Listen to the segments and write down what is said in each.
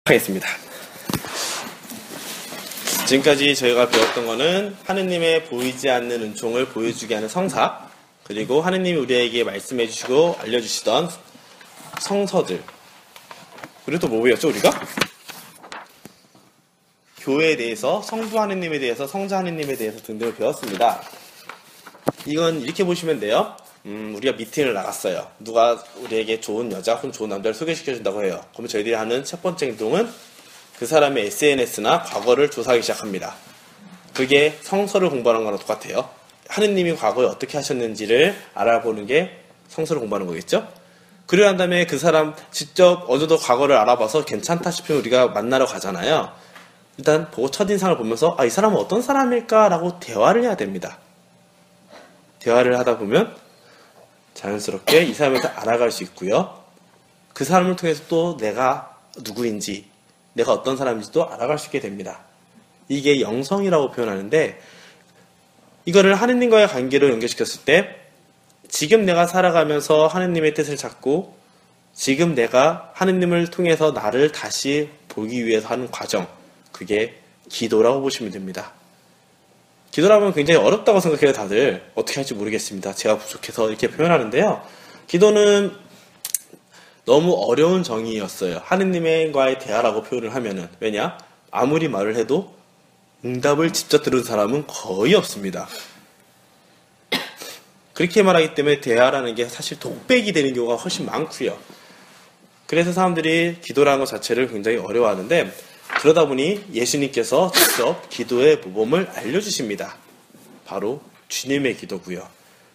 하겠습니다. 지금까지 저희가 배웠던 거는 하느님의 보이지 않는 은총을 보여주게 하는 성사, 그리고 하느님이 우리에게 말씀해 주시고 알려주시던 성서들, 그리고 또 뭐 배웠죠 우리가? 교회에 대해서, 성부 하느님에 대해서, 성자 하느님에 대해서 등등을 배웠습니다. 이건 이렇게 보시면 돼요. 우리가 미팅을 나갔어요. 누가 우리에게 좋은 여자 혹은 좋은 남자를 소개시켜준다고 해요. 그러면 저희들이 하는 첫 번째 행동은 그 사람의 SNS나 과거를 조사하기 시작합니다. 그게 성서를 공부하는 거랑 똑같아요. 하느님이 과거에 어떻게 하셨는지를 알아보는 게 성서를 공부하는 거겠죠? 그리고 난 다음에 그 사람 직접 어느 정도 과거를 알아봐서 괜찮다 싶으면 우리가 만나러 가잖아요. 일단 보고 첫인상을 보면서 이 사람은 어떤 사람일까? 라고 대화를 해야 됩니다. 대화를 하다 보면 자연스럽게 이 사람을 알아갈 수 있고요. 그 사람을 통해서 또 내가 누구인지, 내가 어떤 사람인지도 알아갈 수 있게 됩니다. 이게 영성이라고 표현하는데, 이거를 하느님과의 관계로 연결시켰을 때 지금 내가 살아가면서 하느님의 뜻을 찾고 지금 내가 하느님을 통해서 나를 다시 보기 위해서 하는 과정, 그게 기도라고 보시면 됩니다. 기도라면 굉장히 어렵다고 생각해요. 다들 어떻게 할지 모르겠습니다. 제가 부족해서 이렇게 표현하는데요. 기도는 너무 어려운 정의였어요. 하느님과의 대화라고 표현을 하면은. 왜냐? 아무리 말을 해도 응답을 직접 들은 사람은 거의 없습니다. 그렇게 말하기 때문에 대화라는 게 사실 독백이 되는 경우가 훨씬 많고요. 그래서 사람들이 기도라는 것 자체를 굉장히 어려워하는데, 그러다 보니 예수님께서 직접 기도의 모범을 알려주십니다. 바로 주님의 기도고요.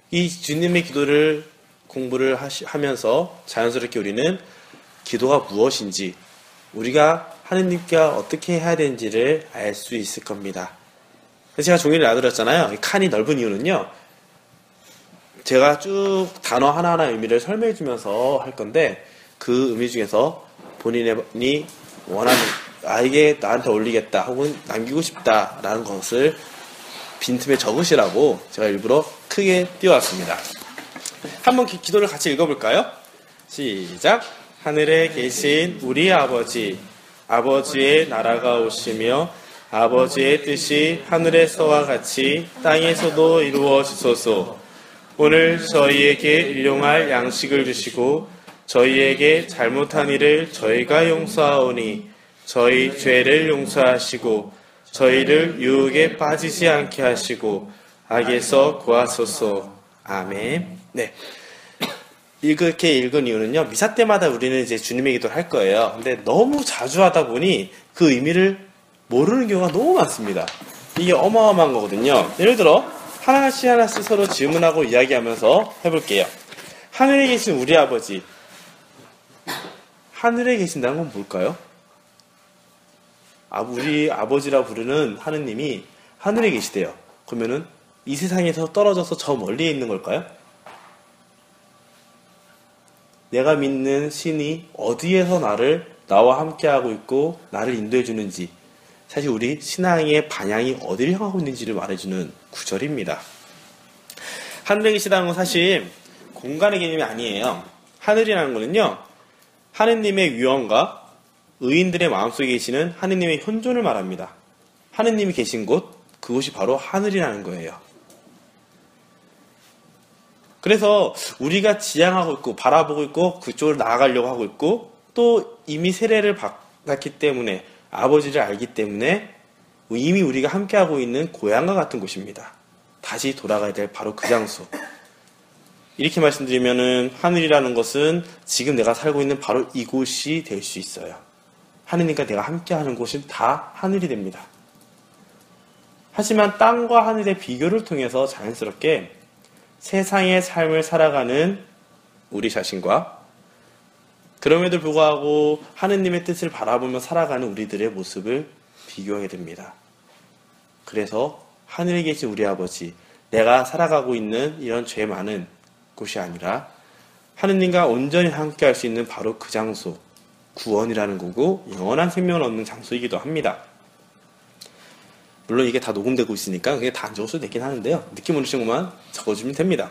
이 주님의 기도를 공부를 하면서 자연스럽게 우리는 기도가 무엇인지, 우리가 하느님께 어떻게 해야 되는지를 알 수 있을 겁니다. 제가 종이를 놔드렸잖아요. 칸이 넓은 이유는요, 제가 쭉 단어 하나하나 의미를 설명해 주면서 할 건데, 그 의미 중에서 본인이 원하는, 이게 나한테 어울리겠다 혹은 남기고 싶다 라는 것을 빈틈에 적으시라고 제가 일부러 크게 띄워왔습니다. 한번 기도를 같이 읽어볼까요? 시작. 하늘에 계신 우리 아버지, 아버지의 나라가 오시며 아버지의 뜻이 하늘에서와 같이 땅에서도 이루어지소서. 오늘 저희에게 일용할 양식을 주시고 저희에게 잘못한 일을 저희가 용서하오니 저희 죄를 용서하시고 저희를 유혹에 빠지지 않게 하시고 악에서 구하소서. 아멘. 네. 이렇게 읽은 이유는요, 미사 때마다 우리는 이제 주님의 기도를 할 거예요. 근데 너무 자주 하다 보니 그 의미를 모르는 경우가 너무 많습니다. 이게 어마어마한 거거든요. 예를 들어 하나씩 하나씩 서로 질문하고 이야기하면서 해볼게요. 하늘에 계신 우리 아버지. 하늘에 계신다는 건 뭘까요? 우리 아버지라 부르는 하느님이 하늘에 계시대요. 그러면은 이 세상에서 떨어져서 저 멀리에 있는 걸까요? 내가 믿는 신이 어디에서 나와 함께하고 있고 나를 인도해 주는지, 사실 우리 신앙의 방향이 어디를 향하고 있는지를 말해주는 구절입니다. 하늘에 계시다는 건 사실 공간의 개념이 아니에요. 하늘이라는 거는요, 하느님의 위엄과 의인들의 마음속에 계시는 하느님의 현존을 말합니다. 하느님이 계신 곳, 그곳이 바로 하늘이라는 거예요. 그래서 우리가 지향하고 있고 바라보고 있고 그쪽으로 나아가려고 하고 있고, 또 이미 세례를 받았기 때문에, 아버지를 알기 때문에 이미 우리가 함께하고 있는 고향과 같은 곳입니다. 다시 돌아가야 될 바로 그 장소. 이렇게 말씀드리면은 하늘이라는 것은 지금 내가 살고 있는 바로 이곳이 될 수 있어요. 하느님과 내가 함께하는 곳은 다 하늘이 됩니다. 하지만 땅과 하늘의 비교를 통해서 자연스럽게 세상의 삶을 살아가는 우리 자신과, 그럼에도 불구하고 하느님의 뜻을 바라보며 살아가는 우리들의 모습을 비교하게 됩니다. 그래서 하늘에 계신 우리 아버지, 내가 살아가고 있는 이런 죄 많은 곳이 아니라 하느님과 온전히 함께할 수 있는 바로 그 장소, 구원이라는 거고 영원한 생명을 얻는 장소이기도 합니다. 물론 이게 다 녹음되고 있으니까 그게 다 안 적어도 되긴 하는데요, 느낌 오시는 것만 적어주면 됩니다.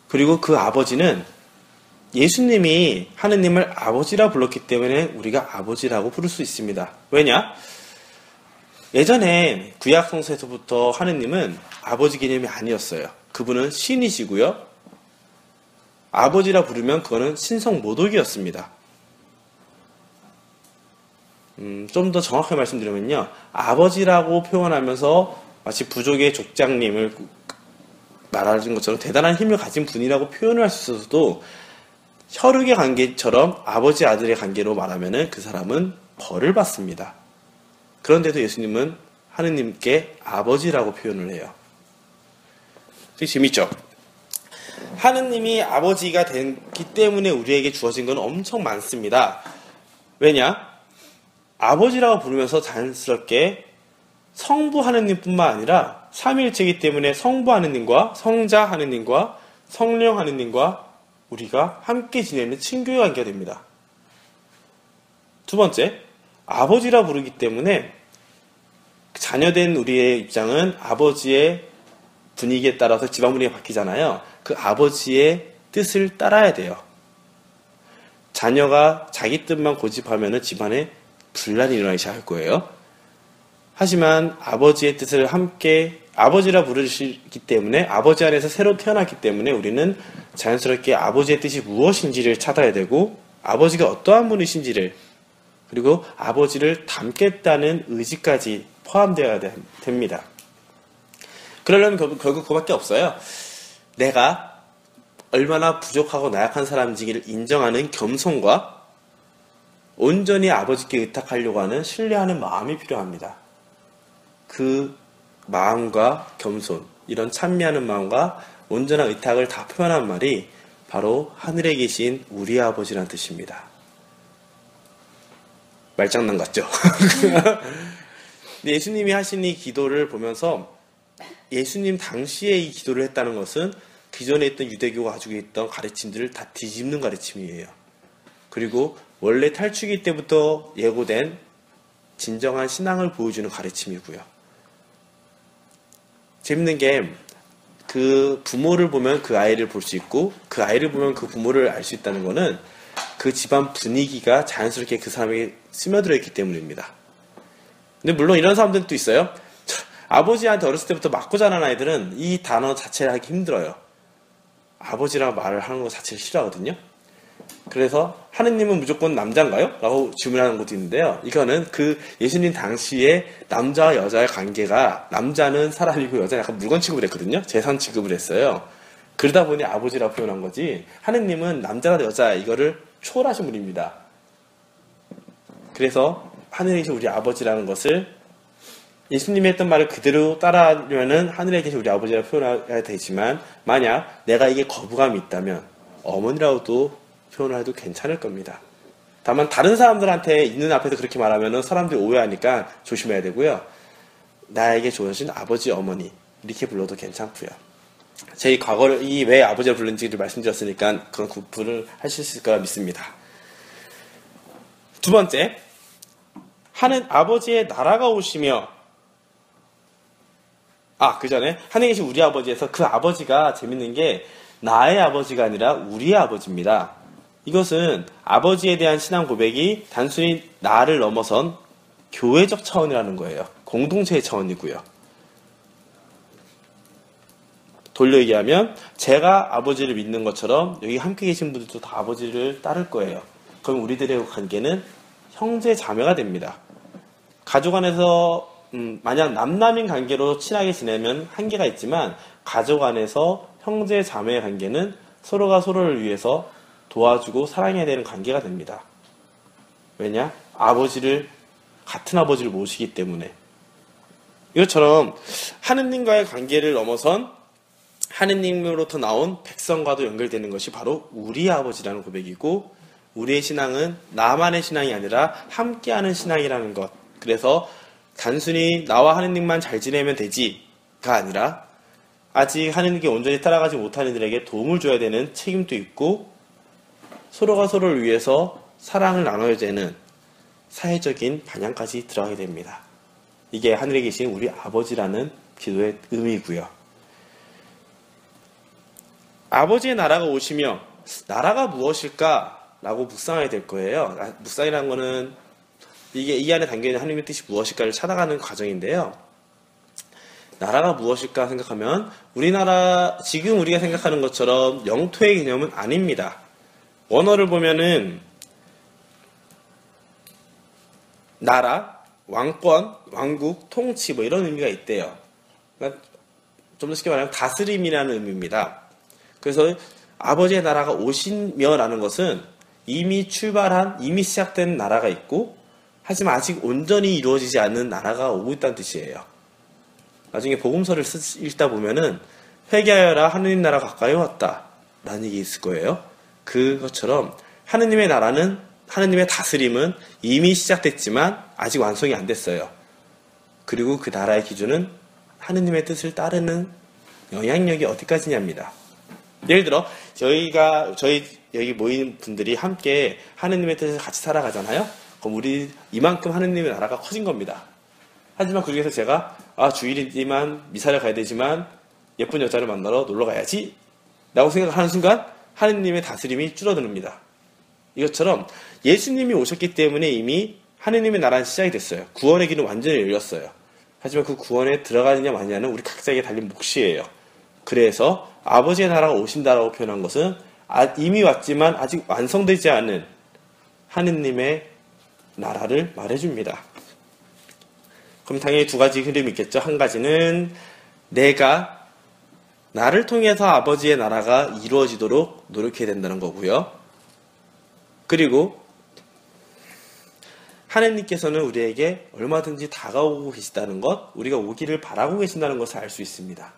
그리고 그 아버지는 예수님이 하느님을 아버지라 불렀기 때문에 우리가 아버지라고 부를 수 있습니다. 왜냐? 예전에 구약 성서에서부터 하느님은 아버지 개념이 아니었어요. 그분은 신이시고요. 아버지라 부르면 그거는 신성 모독이었습니다. 좀 더 정확하게 말씀드리면요. 아버지라고 표현하면서 마치 부족의 족장님을 말하는 것처럼 대단한 힘을 가진 분이라고 표현을 할 수 있어서도 혈육의 관계처럼 아버지 아들의 관계로 말하면 그 사람은 벌을 받습니다. 그런데도 예수님은 하느님께 아버지라고 표현을 해요. 되게 재밌죠? 하느님이 아버지가 됐기 때문에 우리에게 주어진 건 엄청 많습니다. 왜냐? 아버지라고 부르면서 자연스럽게 성부 하느님뿐만 아니라 삼위일체이기 때문에 성부 하느님과 성자 하느님과 성령 하느님과 우리가 함께 지내는 친교의 관계가 됩니다. 두 번째, 아버지라 부르기 때문에 자녀된 우리의 입장은 아버지의 분위기에 따라서 집안 분위기가 바뀌잖아요. 그 아버지의 뜻을 따라야 돼요. 자녀가 자기 뜻만 고집하면 집안에 분란이 일어나기 시작할 거예요. 하지만 아버지의 뜻을 함께 아버지라 부르시기 때문에 아버지 안에서 새로 태어났기 때문에 우리는 자연스럽게 아버지의 뜻이 무엇인지를 찾아야 되고 아버지가 어떠한 분이신지를 그리고 아버지를 닮겠다는 의지까지 포함되어야 됩니다. 그러려면 결국 그밖에 없어요. 내가 얼마나 부족하고 나약한 사람인지를 인정하는 겸손과 온전히 아버지께 의탁하려고 하는 신뢰하는 마음이 필요합니다. 그 마음과 겸손, 이런 찬미하는 마음과 온전한 의탁을 다 표현한 말이 바로 하늘에 계신 우리 아버지란 뜻입니다. 말장난 같죠? 예수님이 하신 이 기도를 보면서 예수님 당시에 이 기도를 했다는 것은 기존에 있던 유대교가 가지고 있던 가르침들을 다 뒤집는 가르침이에요. 그리고 원래 탈취기 때부터 예고된 진정한 신앙을 보여주는 가르침이고요. 재밌는 게 그 부모를 보면 그 아이를 볼 수 있고 그 아이를 보면 그 부모를 알 수 있다는 것은 그 집안 분위기가 자연스럽게 그 사람에게 스며들어 있기 때문입니다. 근데 물론 이런 사람들도 있어요. 아버지한테 어렸을 때부터 맞고 자란 아이들은 이 단어 자체를 하기 힘들어요. 아버지라고 말을 하는 것 자체를 싫어하거든요. 그래서 하느님은 무조건 남자인가요? 라고 질문하는 것도 있는데요. 이거는 그 예수님 당시에 남자와 여자의 관계가 남자는 사람이고 여자는 약간 물건 취급을 했거든요. 재산 취급을 했어요. 그러다 보니 아버지라고 표현한 거지 하느님은 남자나 여자 이거를 초월하신 분입니다. 그래서 하늘에 계신 우리 아버지라는 것을 예수님이 했던 말을 그대로 따라하려면 하늘에 계신 우리 아버지라고 표현해야 되지만 만약 내가 이게 거부감이 있다면 어머니라고도 표현을 해도 괜찮을 겁니다. 다만 다른 사람들한테 있는 앞에서 그렇게 말하면 사람들이 오해하니까 조심해야 되고요. 나에게 주어진 아버지, 어머니 이렇게 불러도 괜찮고요. 제 과거를 왜 아버지를 부른지를 말씀드렸으니까 그런 구분을 하실 수 있을 거라 믿습니다. 두 번째, 하는 아버지의 나라가 오시며 그 전에 하늘에 계신 우리 아버지에서 그 아버지가 재밌는 게 나의 아버지가 아니라 우리의 아버지입니다. 이것은 아버지에 대한 신앙 고백이 단순히 나를 넘어선 교회적 차원이라는 거예요. 공동체의 차원이고요. 돌려 얘기하면 제가 아버지를 믿는 것처럼 여기 함께 계신 분들도 다 아버지를 따를 거예요. 그럼 우리들의 관계는 형제 자매가 됩니다. 가족 안에서 만약 남남인 관계로 친하게 지내면 한계가 있지만 가족 안에서 형제 자매의 관계는 서로가 서로를 위해서 도와주고 사랑해야 되는 관계가 됩니다. 왜냐? 같은 아버지를 모시기 때문에. 이것처럼 하느님과의 관계를 넘어선 하느님으로부터 나온 백성과도 연결되는 것이 바로 우리 아버지라는 고백이고 우리의 신앙은 나만의 신앙이 아니라 함께하는 신앙이라는 것. 그래서 단순히 나와 하느님만 잘 지내면 되지가 아니라 아직 하느님께 온전히 따라가지 못하는 이들에게 도움을 줘야 되는 책임도 있고 서로가 서로를 위해서 사랑을 나눠야 되는 사회적인 반향까지 들어가게 됩니다. 이게 하늘에 계신 우리 아버지라는 기도의 의미고요. 아버지의 나라가 오시며 나라가 무엇일까라고 묵상하게 될 거예요. 묵상이라는 거는 이게 이 안에 담겨있는 하나님의 뜻이 무엇일까를 찾아가는 과정인데요. 나라가 무엇일까 생각하면 우리나라 지금 우리가 생각하는 것처럼 영토의 개념은 아닙니다. 원어를 보면은 나라, 왕권, 왕국, 통치 뭐 이런 의미가 있대요. 그러니까 좀 더 쉽게 말하면 다스림이라는 의미입니다. 그래서 아버지의 나라가 오시며라는 것은 이미 이미 시작된 나라가 있고 하지만 아직 온전히 이루어지지 않는 나라가 오고 있다는 뜻이에요. 나중에 복음서를 읽다 보면은 회개하여라 하느님 나라 가까이 왔다 라는 얘기 있을 거예요. 그것처럼 하느님의 나라는 하느님의 다스림은 이미 시작됐지만 아직 완성이 안 됐어요. 그리고 그 나라의 기준은 하느님의 뜻을 따르는 영향력이 어디까지냐입니다. 예를 들어 저희 여기 모인 분들이 함께 하느님의 뜻을 같이 살아가잖아요. 그럼 우리 이만큼 하느님의 나라가 커진 겁니다. 하지만 그 중에서 제가 주일이지만 미사를 가야 되지만 예쁜 여자를 만나러 놀러 가야지 라고 생각하는 순간 하느님의 다스림이 줄어듭니다. 이것처럼 예수님이 오셨기 때문에 이미 하느님의 나라는 시작이 됐어요. 구원의 길은 완전히 열렸어요. 하지만 그 구원에 들어가느냐 마느냐는 우리 각자에게 달린 몫이에요. 그래서 아버지의 나라가 오신다라고 표현한 것은 이미 왔지만 아직 완성되지 않은 하느님의 나라를 말해줍니다. 그럼 당연히 두 가지 흐름이 있겠죠. 한 가지는 내가 나를 통해서 아버지의 나라가 이루어지도록 노력해야 된다는 거고요. 그리고 하느님께서는 우리에게 얼마든지 다가오고 계시다는 것, 우리가 오기를 바라고 계신다는 것을 알 수 있습니다.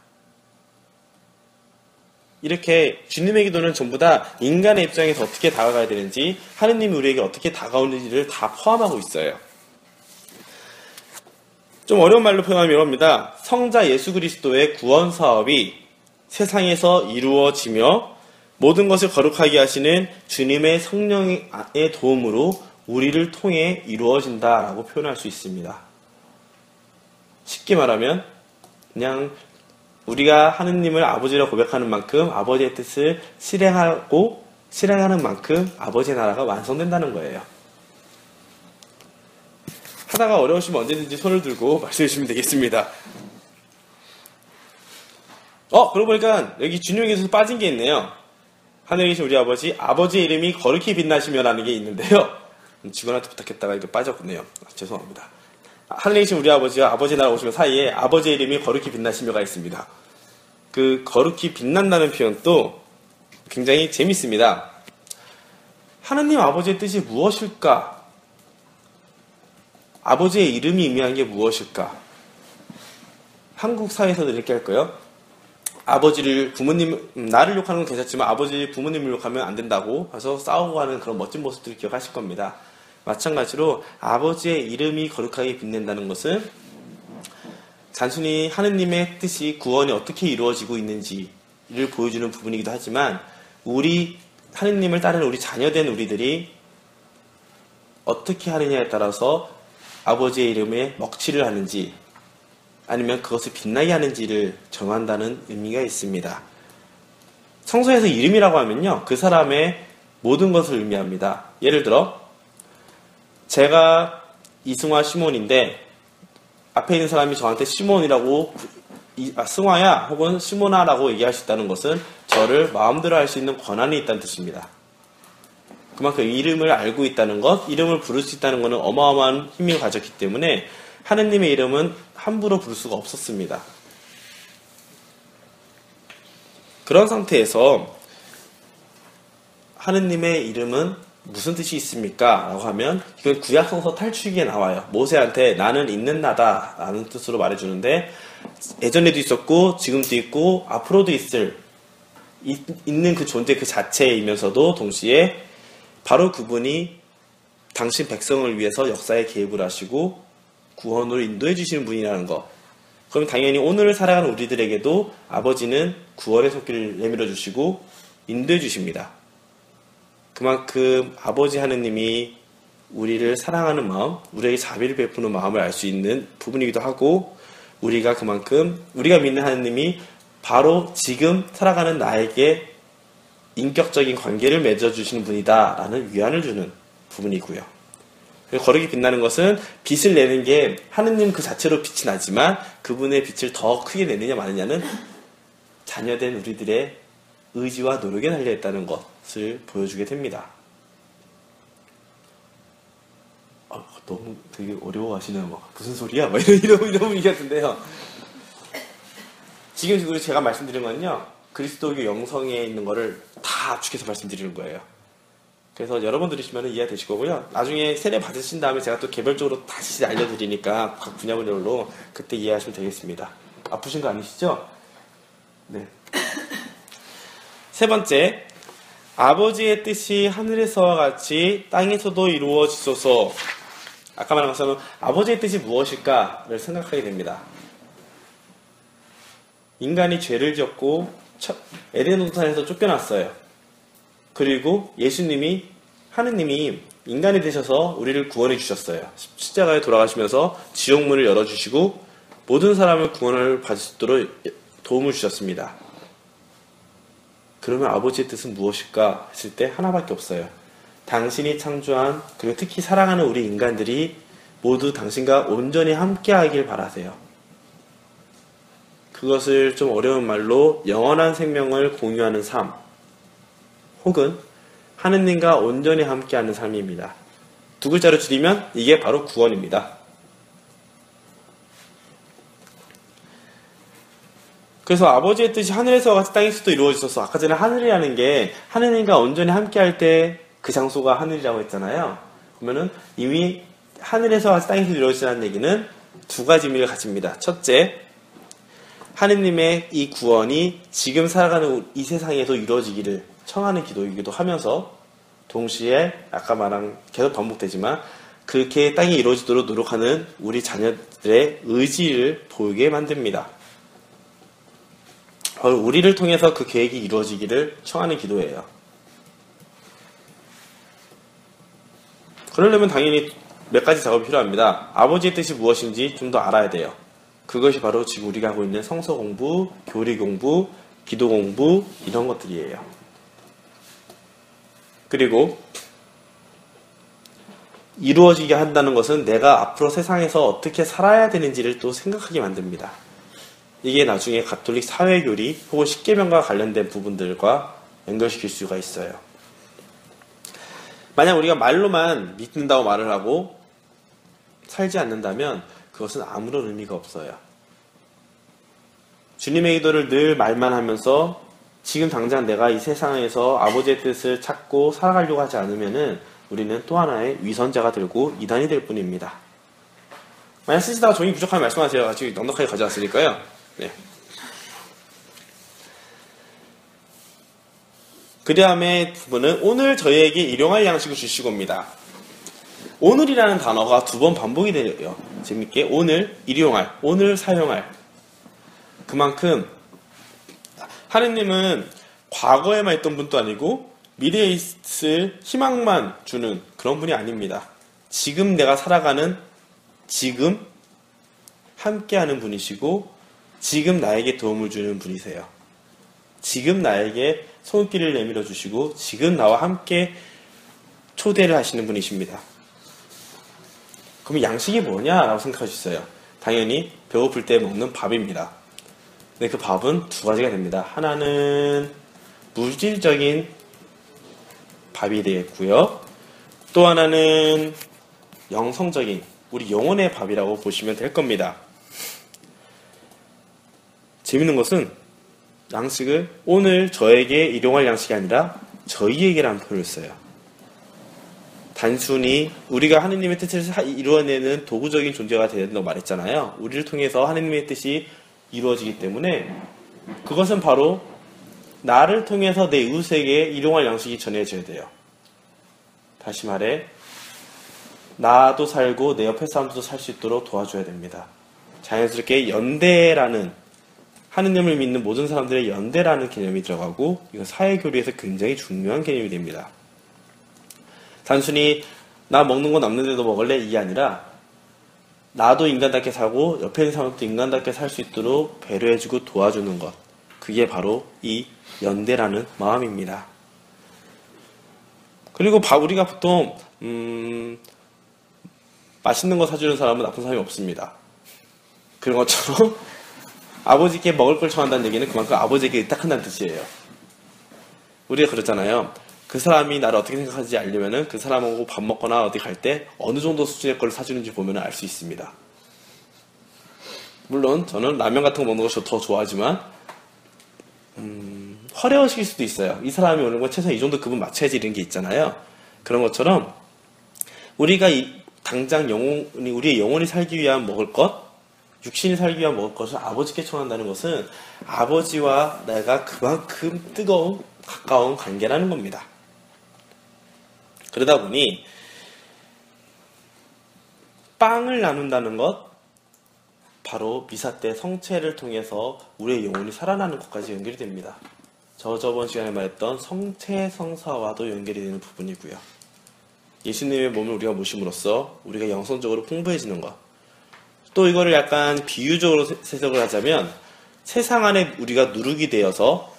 이렇게 주님의 기도는 전부 다 인간의 입장에서 어떻게 다가가야 되는지, 하느님이 우리에게 어떻게 다가오는지를 다 포함하고 있어요. 좀 어려운 말로 표현하면 이럽니다. 성자 예수 그리스도의 구원 사업이 세상에서 이루어지며 모든 것을 거룩하게 하시는 주님의 성령의 도움으로 우리를 통해 이루어진다라고 표현할 수 있습니다. 쉽게 말하면 그냥 우리가 하느님을 아버지라 고백하는 만큼 아버지의 뜻을 실행하는 만큼 아버지의 나라가 완성된다는 거예요. 하다가 어려우시면 언제든지 손을 들고 말씀해 주시면 되겠습니다. 그러고 보니까 여기 주님에게서 빠진 게 있네요. 하늘에 계신 우리 아버지, 아버지의 이름이 거룩히 빛나시며라는 게 있는데요. 직원한테 부탁했다가 이거 빠졌군요. 죄송합니다. 하늘에 계신 우리 아버지와 아버지 나라 오시면 사이에 아버지의 이름이 거룩히 빛나시며가 있습니다. 그 거룩히 빛난다는 표현도 굉장히 재밌습니다. 하느님 아버지의 뜻이 무엇일까? 아버지의 이름이 의미하는 게 무엇일까? 한국 사회에서도 이렇게 할 거예요. 나를 욕하는 건 괜찮지만 아버지 부모님을 욕하면 안 된다고 해서 싸우고 하는 그런 멋진 모습들을 기억하실 겁니다. 마찬가지로 아버지의 이름이 거룩하게 빛낸다는 것은 단순히 하느님의 뜻이 구원이 어떻게 이루어지고 있는지를 보여주는 부분이기도 하지만 하느님을 따르는 우리 자녀된 우리들이 어떻게 하느냐에 따라서 아버지의 이름에 먹칠을 하는지 아니면 그것을 빛나게 하는지를 정한다는 의미가 있습니다. 성서에서 이름이라고 하면요, 그 사람의 모든 것을 의미합니다. 예를 들어 제가 이승화 시몬인데 앞에 있는 사람이 저한테 시몬이라고 승화야 혹은 시몬아라고 얘기할 수 있다는 것은 저를 마음대로 할 수 있는 권한이 있다는 뜻입니다. 그만큼 이름을 알고 있다는 것, 이름을 부를 수 있다는 것은 어마어마한 힘을 가졌기 때문에 하느님의 이름은 함부로 부를 수가 없었습니다. 그런 상태에서 하느님의 이름은 무슨 뜻이 있습니까? 라고 하면 이건 구약성서 탈출기에 나와요. 모세한테 나는 있는 나다 라는 뜻으로 말해주는데 예전에도 있었고 지금도 있고 앞으로도 있는 그 존재 그 자체이면서도 동시에 바로 그분이 당신 백성을 위해서 역사에 개입을 하시고 구원으로 인도해 주시는 분이라는 것. 그럼 당연히 오늘 살아가는 우리들에게도 아버지는 구원의 손길을 내밀어 주시고 인도해 주십니다. 그만큼 아버지 하느님이 우리를 사랑하는 마음, 우리에게 자비를 베푸는 마음을 알 수 있는 부분이기도 하고 우리가 그만큼 우리가 믿는 하느님이 바로 지금 살아가는 나에게 인격적인 관계를 맺어주시는 분이다 라는 위안을 주는 부분이고요. 거룩이 빛나는 것은 빛을 내는 게 하느님 그 자체로 빛이 나지만 그분의 빛을 더 크게 내느냐 마느냐는 자녀된 우리들의 의지와 노력에 달려있다는 것을 보여주게 됩니다. 너무 되게 어려워하시네요. 무슨 소리야? 이런 분위기 같은데요. 지금 제가 말씀드린 건요, 그리스도교 영성에 있는 거를 다 압축해서 말씀드리는 거예요. 그래서 여러분 들으시면 이해되실 거고요. 나중에 세례 받으신 다음에 제가 또 개별적으로 다시 알려드리니까 각 분야별로 그때 이해하시면 되겠습니다. 아프신 거 아니시죠? 네. 세 번째, 아버지의 뜻이 하늘에서와 같이 땅에서도 이루어지소서. 아까 말한 것처럼 아버지의 뜻이 무엇일까를 생각하게 됩니다. 인간이 죄를 지었고 에덴 동산에서 쫓겨났어요. 그리고 예수님이, 하느님이 인간이 되셔서 우리를 구원해 주셨어요. 십자가에 돌아가시면서 지옥문을 열어주시고 모든 사람을 구원을 받을 수 있도록 도움을 주셨습니다. 그러면 아버지의 뜻은 무엇일까 했을 때 하나밖에 없어요. 당신이 창조한, 그리고 특히 사랑하는 우리 인간들이 모두 당신과 온전히 함께하길 바라세요. 그것을 좀 어려운 말로 영원한 생명을 공유하는 삶, 혹은 하느님과 온전히 함께하는 삶입니다. 두 글자로 줄이면 이게 바로 구원입니다. 그래서 아버지의 뜻이 하늘에서와 같이 땅에서도 이루어졌어. 아까 전에 하늘이라는 게 하느님과 온전히 함께할 때 그 장소가 하늘이라고 했잖아요. 그러면은 이미 하늘에서와 같이 땅에서 이루어지라는 얘기는 두 가지 의미를 가집니다. 첫째, 하느님의 이 구원이 지금 살아가는 이 세상에서 이루어지기를 청하는 기도이기도 하면서 동시에 아까 말한, 계속 반복되지만 그렇게 땅에 이루어지도록 노력하는 우리 자녀들의 의지를 보이게 만듭니다. 우리를 통해서 그 계획이 이루어지기를 청하는 기도예요. 그러려면 당연히 몇 가지 작업이 필요합니다. 아버지의 뜻이 무엇인지 좀 더 알아야 돼요. 그것이 바로 지금 우리가 하고 있는 성서 공부, 교리 공부, 기도 공부, 이런 것들이에요. 그리고 이루어지게 한다는 것은 내가 앞으로 세상에서 어떻게 살아야 되는지를 또 생각하게 만듭니다. 이게 나중에 가톨릭 사회교리 혹은 십계명과 관련된 부분들과 연결시킬 수가 있어요. 만약 우리가 말로만 믿는다고 말을 하고 살지 않는다면 그것은 아무런 의미가 없어요. 주님의 기도를 늘 말만 하면서 지금 당장 내가 이 세상에서 아버지의 뜻을 찾고 살아가려고 하지 않으면은 우리는 또 하나의 위선자가 되고 이단이 될 뿐입니다. 만약 쓰시다가 종이 부족하면 말씀하세요. 아직 넉넉하게 가져왔으니까요. 네. 그 다음에 부분은 오늘 저희에게 일용할 양식을 주시고입니다. 오늘이라는 단어가 두 번 반복이 돼요. 재밌게 오늘, 일용할, 오늘 사용할. 그만큼 하느님은 과거에만 있던 분도 아니고 미래에 있을 희망만 주는 그런 분이 아닙니다. 지금 내가 살아가는 지금 함께하는 분이시고 지금 나에게 도움을 주는 분이세요. 지금 나에게 손길을 내밀어 주시고 지금 나와 함께 초대를 하시는 분이십니다. 그럼 양식이 뭐냐라고 생각할 수 있어요. 당연히 배고플 때 먹는 밥입니다. 근데 그 밥은 두 가지가 됩니다. 하나는 물질적인 밥이 되겠고요. 또 하나는 영성적인 우리 영혼의 밥이라고 보시면 될 겁니다. 재밌는 것은 양식을 오늘 저에게 일용할 양식이 아니라 저희에게라는 표현을 써요. 단순히 우리가 하느님의 뜻을 이루어내는 도구적인 존재가 되야 된다고 말했잖아요. 우리를 통해서 하느님의 뜻이 이루어지기 때문에 그것은 바로 나를 통해서 내 이웃에게 일용할 양식이 전해져야 돼요. 다시 말해 나도 살고 내 옆에 사람들도 살 수 있도록 도와줘야 됩니다. 자연스럽게 연대라는 하느님을 믿는 모든 사람들의 연대라는 개념이 들어가고 이건 사회교류에서 굉장히 중요한 개념이 됩니다. 단순히 나 먹는 거 남는데도 먹을래? 이게 아니라 나도 인간답게 살고 옆에 있는 사람도 인간답게 살 수 있도록 배려해주고 도와주는 것. 그게 바로 이 연대라는 마음입니다. 그리고 우리가 보통 맛있는 거 사주는 사람은 나쁜 사람이 없습니다. 그런 것처럼 아버지께 먹을 걸 청한다는 얘기는 그만큼 아버지에게 의탁한다는 뜻이에요. 우리가 그러잖아요. 그 사람이 나를 어떻게 생각하는지 알려면은 그 사람하고 밥 먹거나 어디 갈 때 어느 정도 수준의 걸 사주는지 보면 알 수 있습니다. 물론 저는 라면 같은 거 먹는 거 더 좋아하지만 허려하실 수도 있어요. 이 사람이 오는 건 최소한 이 정도 급은 맞춰야지 이런 게 있잖아요. 그런 것처럼 우리가 당장 우리의 영혼이 살기 위한 먹을 것, 육신이 살기 위한 먹을 것을 아버지께 청한다는 것은 아버지와 내가 그만큼 뜨거운 가까운 관계라는 겁니다. 그러다 보니 빵을 나눈다는 것, 바로 미사 때 성체를 통해서 우리의 영혼이 살아나는 것까지 연결이 됩니다. 저번 시간에 말했던 성체 성사와도 연결이 되는 부분이고요. 예수님의 몸을 우리가 모심으로써 우리가 영성적으로 풍부해지는 것. 또 이거를 약간 비유적으로 해석을 하자면 세상 안에 우리가 누룩이 되어서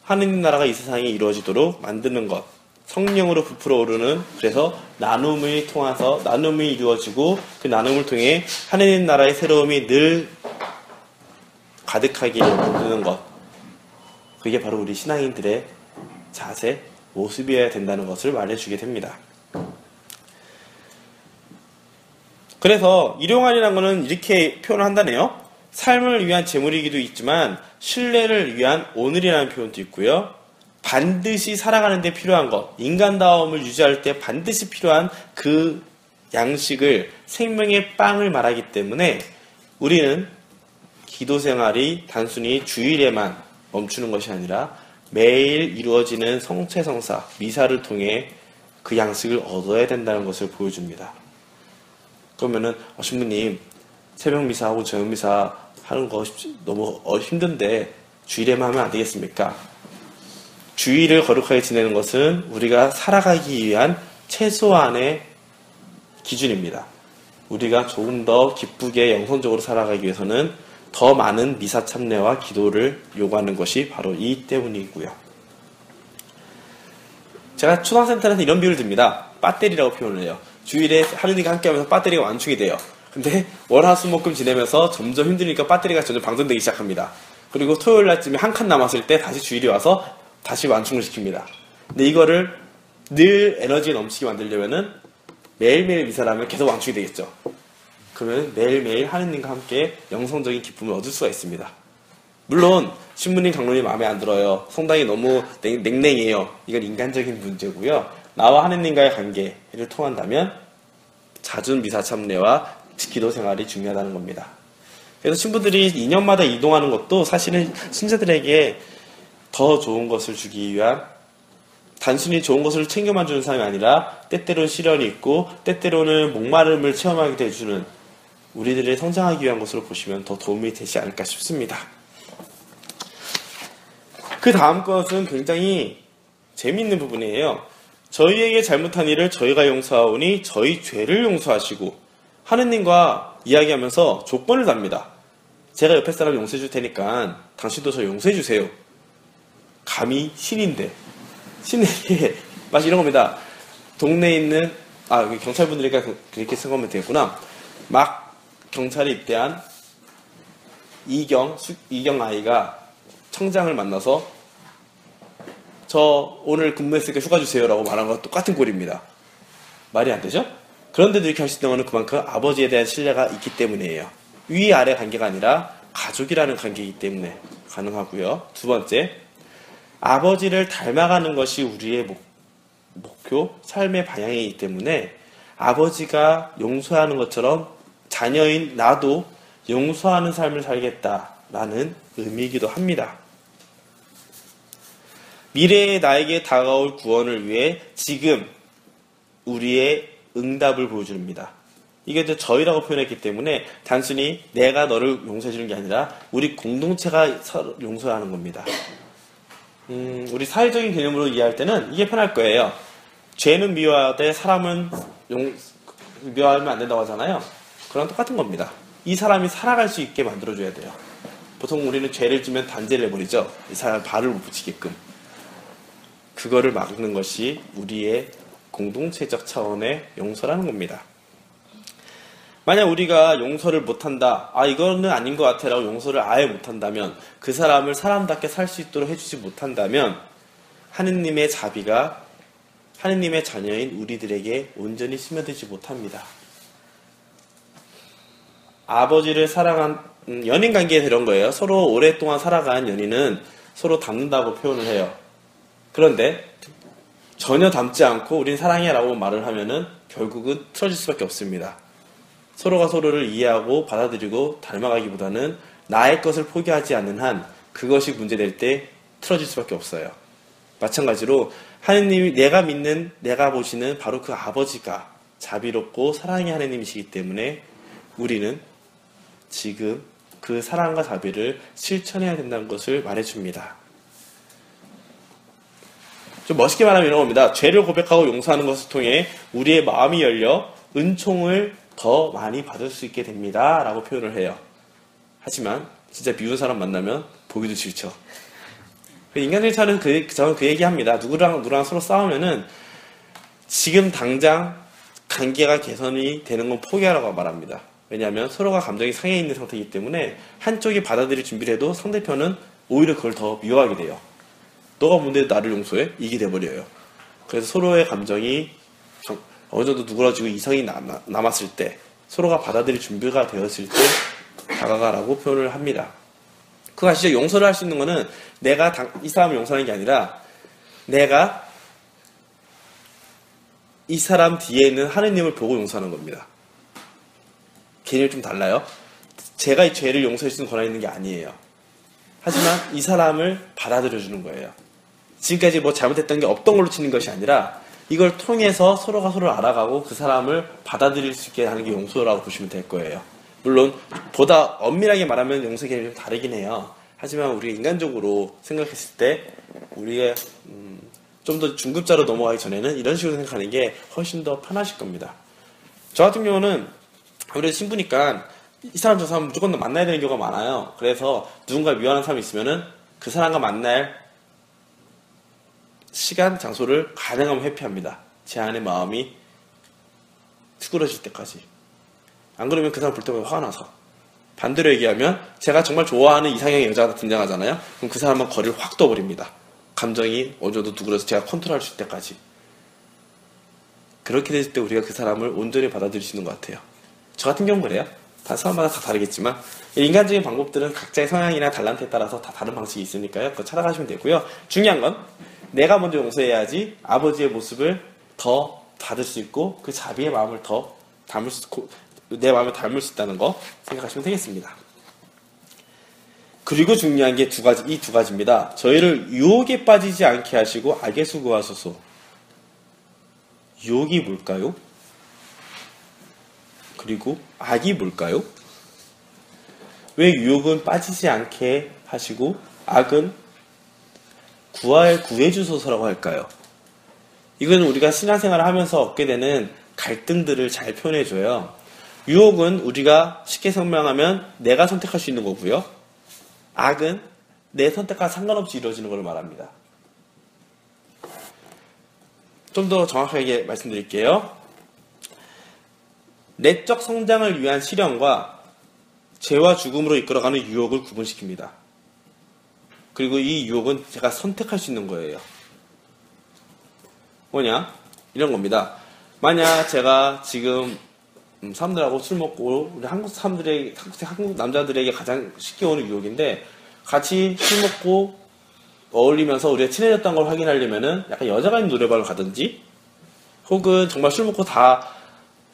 하느님 나라가 이 세상에 이루어지도록 만드는 것. 성령으로 부풀어 오르는, 그래서 나눔이 이루어지고 그 나눔을 통해 하느님 나라의 새로움이 늘 가득하게 이루어지는 것. 그게 바로 우리 신앙인들의 자세, 모습이어야 된다는 것을 말해주게 됩니다. 그래서 일용할이라는 것은 이렇게 표현을 한다네요. 삶을 위한 재물이기도 있지만 신뢰를 위한 오늘이라는 표현도 있고요. 반드시 살아가는 데 필요한 것, 인간다움을 유지할 때 반드시 필요한 그 양식을, 생명의 빵을 말하기 때문에 우리는 기도 생활이 단순히 주일에만 멈추는 것이 아니라 매일 이루어지는 성체성사, 미사를 통해 그 양식을 얻어야 된다는 것을 보여줍니다. 그러면은 신부님 새벽 미사하고 저녁 미사 하는 거 너무 힘든데 주일에만 하면 안 되겠습니까? 주일을 거룩하게 지내는 것은 우리가 살아가기 위한 최소한의 기준입니다. 우리가 조금 더 기쁘게 영성적으로 살아가기 위해서는 더 많은 미사 참례와 기도를 요구하는 것이 바로 이 때문이고요. 제가 초등센터에서 이런 비유를 듭니다. 배터리라고 표현을 해요. 주일에 하느님과 함께하면서 배터리가 완충이 돼요. 근데 월화수목금 지내면서 점점 힘드니까 배터리가 점점 방전되기 시작합니다. 그리고 토요일 날쯤에 한 칸 남았을 때 다시 주일이 와서 다시 완충을 시킵니다. 근데 이거를 늘 에너지가 넘치게 만들려면은 매일매일 미사를 하면 계속 완충이 되겠죠. 그러면 매일매일 하느님과 함께 영성적인 기쁨을 얻을 수가 있습니다. 물론 신부님, 강론이 마음에 안 들어요. 성당이 너무 냉랭해요. 이건 인간적인 문제고요. 나와 하느님과의 관계를 통한다면 잦은 미사 참례와 기도 생활이 중요하다는 겁니다. 그래서 신부들이 2년마다 이동하는 것도 사실은 신자들에게 더 좋은 것을 주기 위한, 단순히 좋은 것을 챙겨만 주는 사람이 아니라 때때로는 시련이 있고 때때로는 목마름을 체험하게 해주는, 우리들의 성장하기 위한 것으로 보시면 더 도움이 되지 않을까 싶습니다. 그 다음 것은 굉장히 재미있는 부분이에요. 저희에게 잘못한 일을 저희가 용서하오니 저희 죄를 용서하시고, 하느님과 이야기하면서 조건을 답니다. 제가 옆에 사람 용서해 줄 테니까 당신도 저 용서해 주세요. 감히 신인데, 신에게 마치 이런 겁니다. 동네에 있는 경찰분들이니까 그렇게 생각하면 되겠구나. 막 경찰에 입대한 이경 아이가 청장을 만나서 저 오늘 근무했으니까 휴가 주세요 라고 말한 거랑 똑같은 꼴입니다. 말이 안 되죠? 그런데도 이렇게 할 수 있는 것은 그만큼 아버지에 대한 신뢰가 있기 때문이에요. 위아래 관계가 아니라 가족이라는 관계이기 때문에 가능하고요. 두 번째, 아버지를 닮아가는 것이 우리의 목표, 삶의 방향이기 때문에 아버지가 용서하는 것처럼 자녀인 나도 용서하는 삶을 살겠다라는 의미이기도 합니다. 미래의 나에게 다가올 구원을 위해 지금 우리의 응답을 보여줍니다. 이게 저희라고 표현했기 때문에 단순히 내가 너를 용서해 주는 게 아니라 우리 공동체가 서로 용서하는 겁니다. 우리 사회적인 개념으로 이해할 때는 이게 편할 거예요. 죄는 미워하되 사람은 미워하면 안 된다고 하잖아요. 그랑 똑같은 겁니다. 이 사람이 살아갈 수 있게 만들어줘야 돼요. 보통 우리는 죄를 지면 단죄를 해버리죠. 이 사람 발을 못 붙이게끔. 그거를 막는 것이 우리의 공동체적 차원의 용서라는 겁니다. 만약 우리가 용서를 못한다, 이거는 아닌 것 같아 라고 용서를 아예 못한다면, 그 사람을 사람답게 살 수 있도록 해주지 못한다면 하느님의 자비가 하느님의 자녀인 우리들에게 온전히 스며들지 못합니다. 아버지를 사랑한 연인 관계에 이런 거예요. 서로 오랫동안 살아간 연인은 서로 닮는다고 표현을 해요. 그런데 전혀 닮지 않고 우린 사랑해 라고 말을 하면은 결국은 틀어질 수밖에 없습니다. 서로가 서로를 이해하고 받아들이고 닮아가기보다는 나의 것을 포기하지 않는 한 그것이 문제될 때 틀어질 수밖에 없어요. 마찬가지로 하느님이 내가 믿는, 내가 보시는 바로 그 아버지가 자비롭고 사랑의 하느님이시기 때문에 우리는 지금 그 사랑과 자비를 실천해야 된다는 것을 말해줍니다. 좀 멋있게 말하면 이런 겁니다. 죄를 고백하고 용서하는 것을 통해 우리의 마음이 열려 은총을 더 많이 받을 수 있게 됩니다. 라고 표현을 해요. 하지만 진짜 미운 사람 만나면 보기도 싫죠. 인간적인 차는 저는 그 얘기합니다. 누구랑 서로 싸우면은 지금 당장 관계가 개선이 되는 건 포기하라고 말합니다. 왜냐하면 서로가 감정이 상해 있는 상태이기 때문에 한쪽이 받아들일 준비를 해도 상대편은 오히려 그걸 더 미워하게 돼요. 너가 뭔데 나를 용서해? 이게 돼버려요. 그래서 서로의 감정이 어느 정도 누그러지고 이성이 남았을 때, 서로가 받아들일 준비가 되었을 때 다가가라고 표현을 합니다. 그거 아시죠? 용서를 할 수 있는 거는 내가 이 사람을 용서하는 게 아니라 내가 이 사람 뒤에 있는 하느님을 보고 용서하는 겁니다. 개념이 좀 달라요. 제가 이 죄를 용서할 수 있는 권한이 있는 게 아니에요. 하지만 이 사람을 받아들여주는 거예요. 지금까지 뭐 잘못했던 게 없던 걸로 치는 것이 아니라 이걸 통해서 서로가 서로를 알아가고 그 사람을 받아들일 수 있게 하는 게 용서라고 보시면 될 거예요. 물론 보다 엄밀하게 말하면 용서 개념이 좀 다르긴 해요. 하지만 우리가 인간적으로 생각했을 때 우리가 좀 더 중급자로 넘어가기 전에는 이런 식으로 생각하는 게 훨씬 더 편하실 겁니다. 저 같은 경우는 아무래도 신부니까 이 사람 저 사람 무조건 만나야 되는 경우가 많아요. 그래서 누군가 미워하는 사람이 있으면은 그 사람과 만날 시간, 장소를 가능하면 회피합니다. 제 안의 마음이 수그러질 때까지. 안 그러면 그 사람 볼 때마다 화가 나서. 반대로 얘기하면 제가 정말 좋아하는 이상형의 여자가 등장하잖아요. 그럼 그 사람은 거리를 확 떠버립니다. 감정이 어느 정도 누그러서 제가 컨트롤할 수 있을 때까지. 그렇게 됐을 때 우리가 그 사람을 온전히 받아들일 수 있는 것 같아요. 저 같은 경우는 그래요. 다 사람마다 다 다르겠지만 인간적인 방법들은 각자의 성향이나 달란트에 따라서 다 다른 방식이 있으니까요. 그거 찾아가시면 되고요. 중요한 건 내가 먼저 용서해야지 아버지의 모습을 더 받을 수 있고 그 자비의 마음을 더 내 마음을 닮을 수 있다는 거 생각하시면 되겠습니다. 그리고 중요한 게 이 두 가지입니다. 저희를 유혹에 빠지지 않게 하시고 악에 수고하소서. 유혹이 뭘까요? 그리고 악이 뭘까요? 왜 유혹은 빠지지 않게 하시고 악은 구해주소서라고 할까요? 이건 우리가 신앙생활을 하면서 얻게 되는 갈등들을 잘 표현해줘요. 유혹은 우리가 쉽게 설명하면 내가 선택할 수 있는 거고요. 악은 내 선택과 상관없이 이루어지는 걸 말합니다. 좀 더 정확하게 말씀드릴게요. 내적 성장을 위한 시련과 죄와 죽음으로 이끌어가는 유혹을 구분시킵니다. 그리고 이 유혹은 제가 선택할 수 있는 거예요. 뭐냐? 이런 겁니다. 만약 제가 지금 사람들하고 술 먹고 우리 한국 남자들에게 가장 쉽게 오는 유혹인데 같이 술 먹고 어울리면서 우리가 친해졌다는 걸 확인하려면은 약간 여자가 있는 노래방을 가든지 혹은 정말 술 먹고 다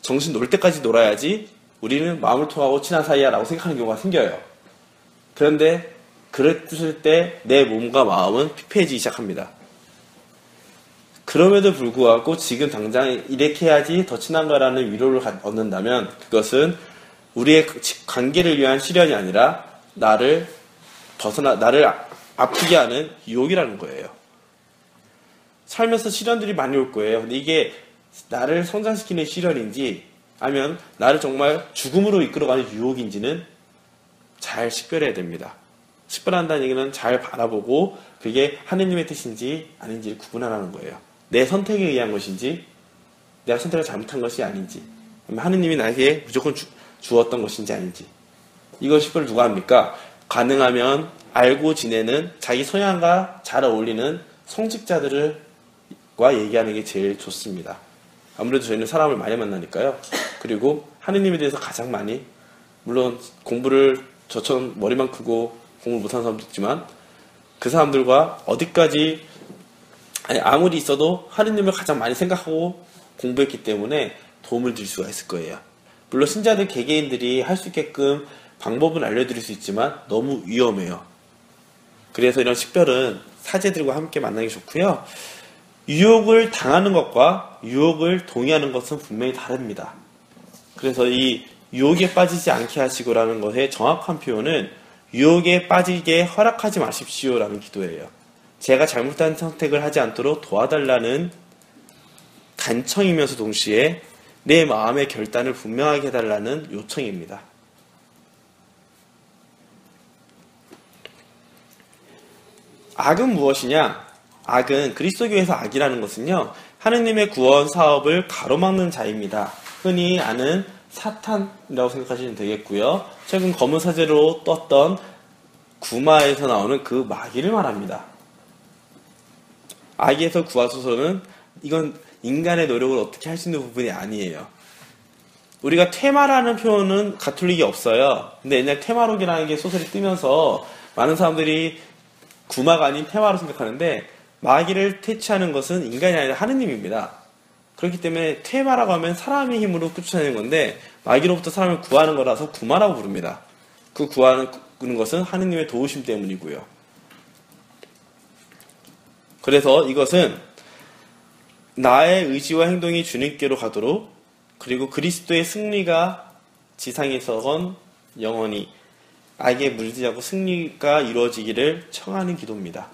정신 놀 때까지 놀아야지 우리는 마음을 통하고 친한 사이야 라고 생각하는 경우가 생겨요. 그런데 그랬을 때 내 몸과 마음은 피폐해지기 시작합니다. 그럼에도 불구하고 지금 당장 이렇게 해야지 더 친한 거라는 위로를 얻는다면 그것은 우리의 관계를 위한 시련이 아니라 나를 아프게 하는 유혹이라는 거예요. 살면서 시련들이 많이 올 거예요. 근데 이게 나를 성장시키는 시련인지 아니면 나를 정말 죽음으로 이끌어가는 유혹인지는 잘 식별해야 됩니다. 식별한다는 얘기는 잘 바라보고 그게 하느님의 뜻인지 아닌지를 구분하라는 거예요. 내 선택에 의한 것인지 내가 선택을 잘못한 것이 아닌지 하느님이 나에게 무조건 주었던 것인지 아닌지 이걸 식별을 누가 합니까? 가능하면 알고 지내는 자기 성향과 잘 어울리는 성직자들과 얘기하는 게 제일 좋습니다. 아무래도 저희는 사람을 많이 만나니까요. 그리고 하느님에 대해서 가장 많이 물론 공부를 저처럼 머리만 크고 공부를 못하는 사람도 있지만 그 사람들과 어디까지 아무리 있어도 하느님을 가장 많이 생각하고 공부했기 때문에 도움을 드릴 수가 있을 거예요. 물론 신자들 개개인들이 할 수 있게끔 방법은 알려드릴 수 있지만 너무 위험해요. 그래서 이런 식별은 사제들과 함께 만나기 좋고요. 유혹을 당하는 것과 유혹을 동의하는 것은 분명히 다릅니다. 그래서 이 유혹에 빠지지 않게 하시고라는 것의 정확한 표현은 유혹에 빠지게 허락하지 마십시오라는 기도예요. 제가 잘못한 선택을 하지 않도록 도와달라는 간청이면서 동시에 내 마음의 결단을 분명하게 해달라는 요청입니다. 악은 무엇이냐? 악은 그리스도교에서 악이라는 것은요. 하느님의 구원 사업을 가로막는 자입니다. 흔히 아는 사탄이라고 생각하시면 되겠고요. 최근 검은 사제로 떴던 구마에서 나오는 그 마귀를 말합니다. 악에서 구하소서는 이건 인간의 노력을 어떻게 할 수 있는 부분이 아니에요. 우리가 테마라는 표현은 가톨릭이 없어요. 근데 옛날 테마록이라는 게 소설이 뜨면서 많은 사람들이 구마가 아닌 테마로 생각하는데 마귀를 퇴치하는 것은 인간이 아니라 하느님입니다. 그렇기 때문에 테마라고 하면 사람의 힘으로 쫓아내는 건데 마귀로부터 사람을 구하는 거라서 구마라고 부릅니다. 그 구하는 것은 하느님의 도우심 때문이고요. 그래서 이것은 나의 의지와 행동이 주님께로 가도록 그리고 그리스도의 승리가 지상에서건 영원히 악에 물리지 않고 승리가 이루어지기를 청하는 기도입니다.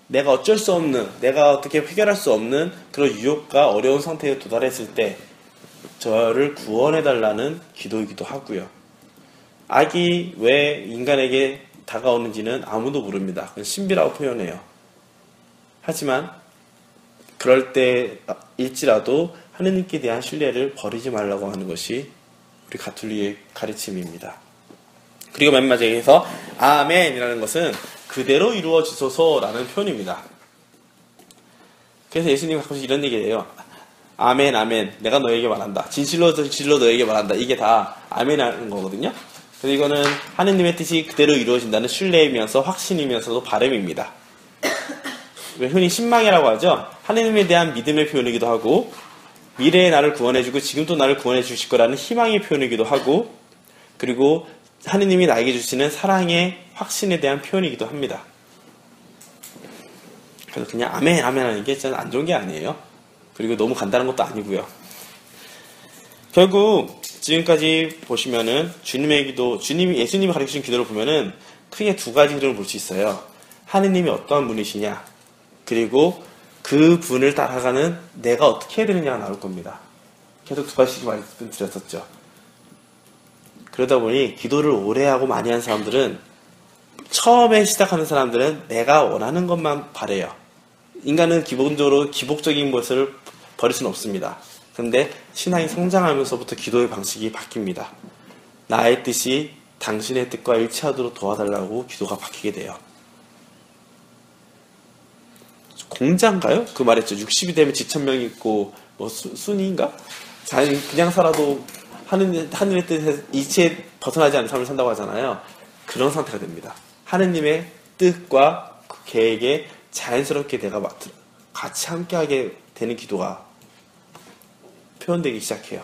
내가 어쩔 수 없는, 내가 어떻게 해결할 수 없는 그런 유혹과 어려운 상태에 도달했을 때 저를 구원해달라는 기도이기도 하고요. 악이 왜 인간에게 다가오는지는 아무도 모릅니다. 그건 신비라고 표현해요. 하지만 그럴 때일지라도 하느님께 대한 신뢰를 버리지 말라고 하는 것이 우리 가톨릭의 가르침입니다. 그리고 맨 마지막에서 아멘이라는 것은 그대로 이루어지소서라는 표현입니다. 그래서 예수님이 가끔씩 이런 얘기를 해요. 아멘 아멘 내가 너에게 말한다. 진실로 진실로 너에게 말한다. 이게 다 아멘이라는 거거든요. 그래서 이거는 하느님의 뜻이 그대로 이루어진다는 신뢰이면서 확신이면서도 바람입니다. 흔히 신망이라고 하죠. 하느님에 대한 믿음의 표현이기도 하고 미래에 나를 구원해주고 지금도 나를 구원해 주실 거라는 희망의 표현이기도 하고 그리고 하느님이 나에게 주시는 사랑의 확신에 대한 표현이기도 합니다. 그래서 그냥 아멘 아멘 하는 게 진짜 안 좋은 게 아니에요. 그리고 너무 간단한 것도 아니고요. 결국 지금까지 보시면은 주님의 기도, 예수님이 가르치신 기도를 보면은 크게 두 가지 흐름을 볼 수 있어요. 하느님이 어떠한 분이시냐 그리고 그 분을 따라가는 내가 어떻게 해야 되느냐가 나올 겁니다. 계속 두 가지씩 말씀드렸었죠. 그러다 보니 기도를 오래 하고 많이 한 사람들은 처음에 시작하는 사람들은 내가 원하는 것만 바래요. 인간은 기본적으로 기복적인 것을 버릴 수는 없습니다. 그런데 신앙이 성장하면서부터 기도의 방식이 바뀝니다. 나의 뜻이 당신의 뜻과 일치하도록 도와달라고 기도가 바뀌게 돼요. 공자인가요? 그 말했죠. 60이 되면 지천명이 있고 뭐 순위인가? 그냥 살아도 하늘의 뜻에서 이치에 벗어나지 않는 삶을 산다고 하잖아요. 그런 상태가 됩니다. 하느님의 뜻과 그 계획에 자연스럽게 내가 같이 함께하게 되는 기도가 표현되기 시작해요.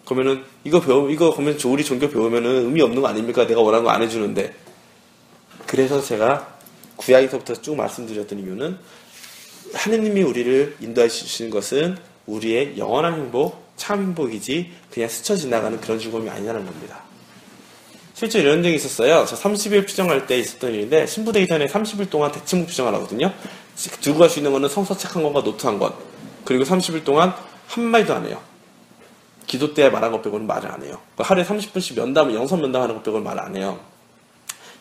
그러면은 이거 그러면 우리 종교 배우면은 의미 없는 거 아닙니까? 내가 원하는 거 안 해주는데. 그래서 제가 구약에서부터 쭉 말씀드렸던 이유는 하느님이 우리를 인도해 주시는 것은 우리의 영원한 행복, 참 행복이지 그냥 스쳐 지나가는 그런 즐거움이 아니라는 겁니다. 실제 이런 적이 있었어요. 저 30일 피정할 때 있었던 일인데 신부되기 전에 30일 동안 대침묵 피정을 하거든요. 들고 갈 수 있는 거는 성서 책 한 권과 노트 한 권. 그리고 30일 동안 한마디도 안 해요. 기도 때 말한 것 빼고는 말을 안 해요. 하루에 30분씩 영선 면담하는 것 빼고는 말을 안 해요.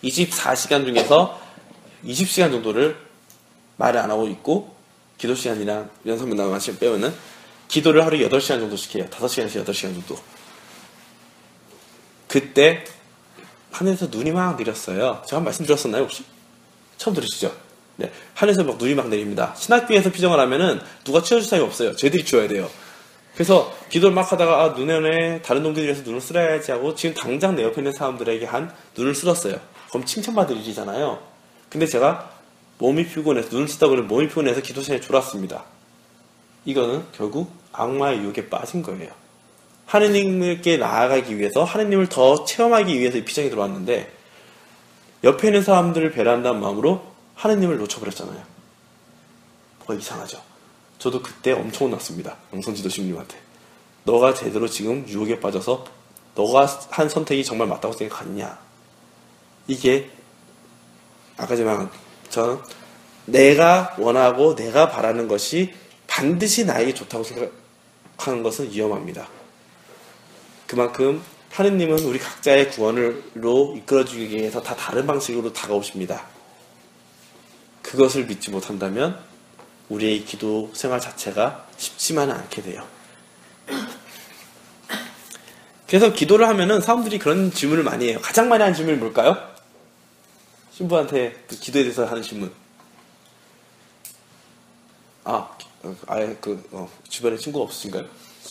24시간 중에서 20시간 정도를 말을 안 하고 있고, 기도 시간이랑 연속 문답만 빼면은, 기도를 하루에 8시간 정도씩 해요. 5시간에서 8시간 정도. 그때, 하늘에서 눈이 막 내렸어요. 제가 말씀드렸었나요, 혹시? 처음 들으시죠? 네. 하늘에서 막 눈이 막 내립니다. 신학교에서 피정을 하면은, 누가 치워줄 사람이 없어요. 쟤들이 치워야 돼요. 그래서 기도를 막 하다가, 아, 눈에 오네. 다른 놈들이 위해서 눈을 쓸어야지 하고, 지금 당장 내 옆에 있는 사람들에게 눈을 쓸었어요. 그럼 칭찬받을 일이잖아요. 근데 제가 몸이 피곤해서, 눈을 쓰다 보니 몸이 피곤해서 기도 시간에 졸았습니다. 이거는 결국 악마의 유혹에 빠진 거예요. 하느님께 나아가기 위해서, 하느님을 더 체험하기 위해서 이 피정이 들어왔는데, 옆에 있는 사람들을 배려한다는 마음으로 하느님을 놓쳐버렸잖아요. 뭐가 이상하죠? 저도 그때 엄청 혼났습니다. 영성지도심님한테. 너가 제대로 지금 유혹에 빠져서 너가 한 선택이 정말 맞다고 생각하느냐. 이게 아까 전에 저는 내가 원하고 내가 바라는 것이 반드시 나에게 좋다고 생각하는 것은 위험합니다. 그만큼 하느님은 우리 각자의 구원으로 이끌어주기 위해서 다 다른 방식으로 다가오십니다. 그것을 믿지 못한다면 우리의 기도 생활 자체가 쉽지만은 않게 돼요. 그래서 기도를 하면은 사람들이 그런 질문을 많이 해요. 가장 많이 하는 질문이 뭘까요? 신부한테 그 기도에 대해서 하는 질문. 주변에 친구가 없으신가요?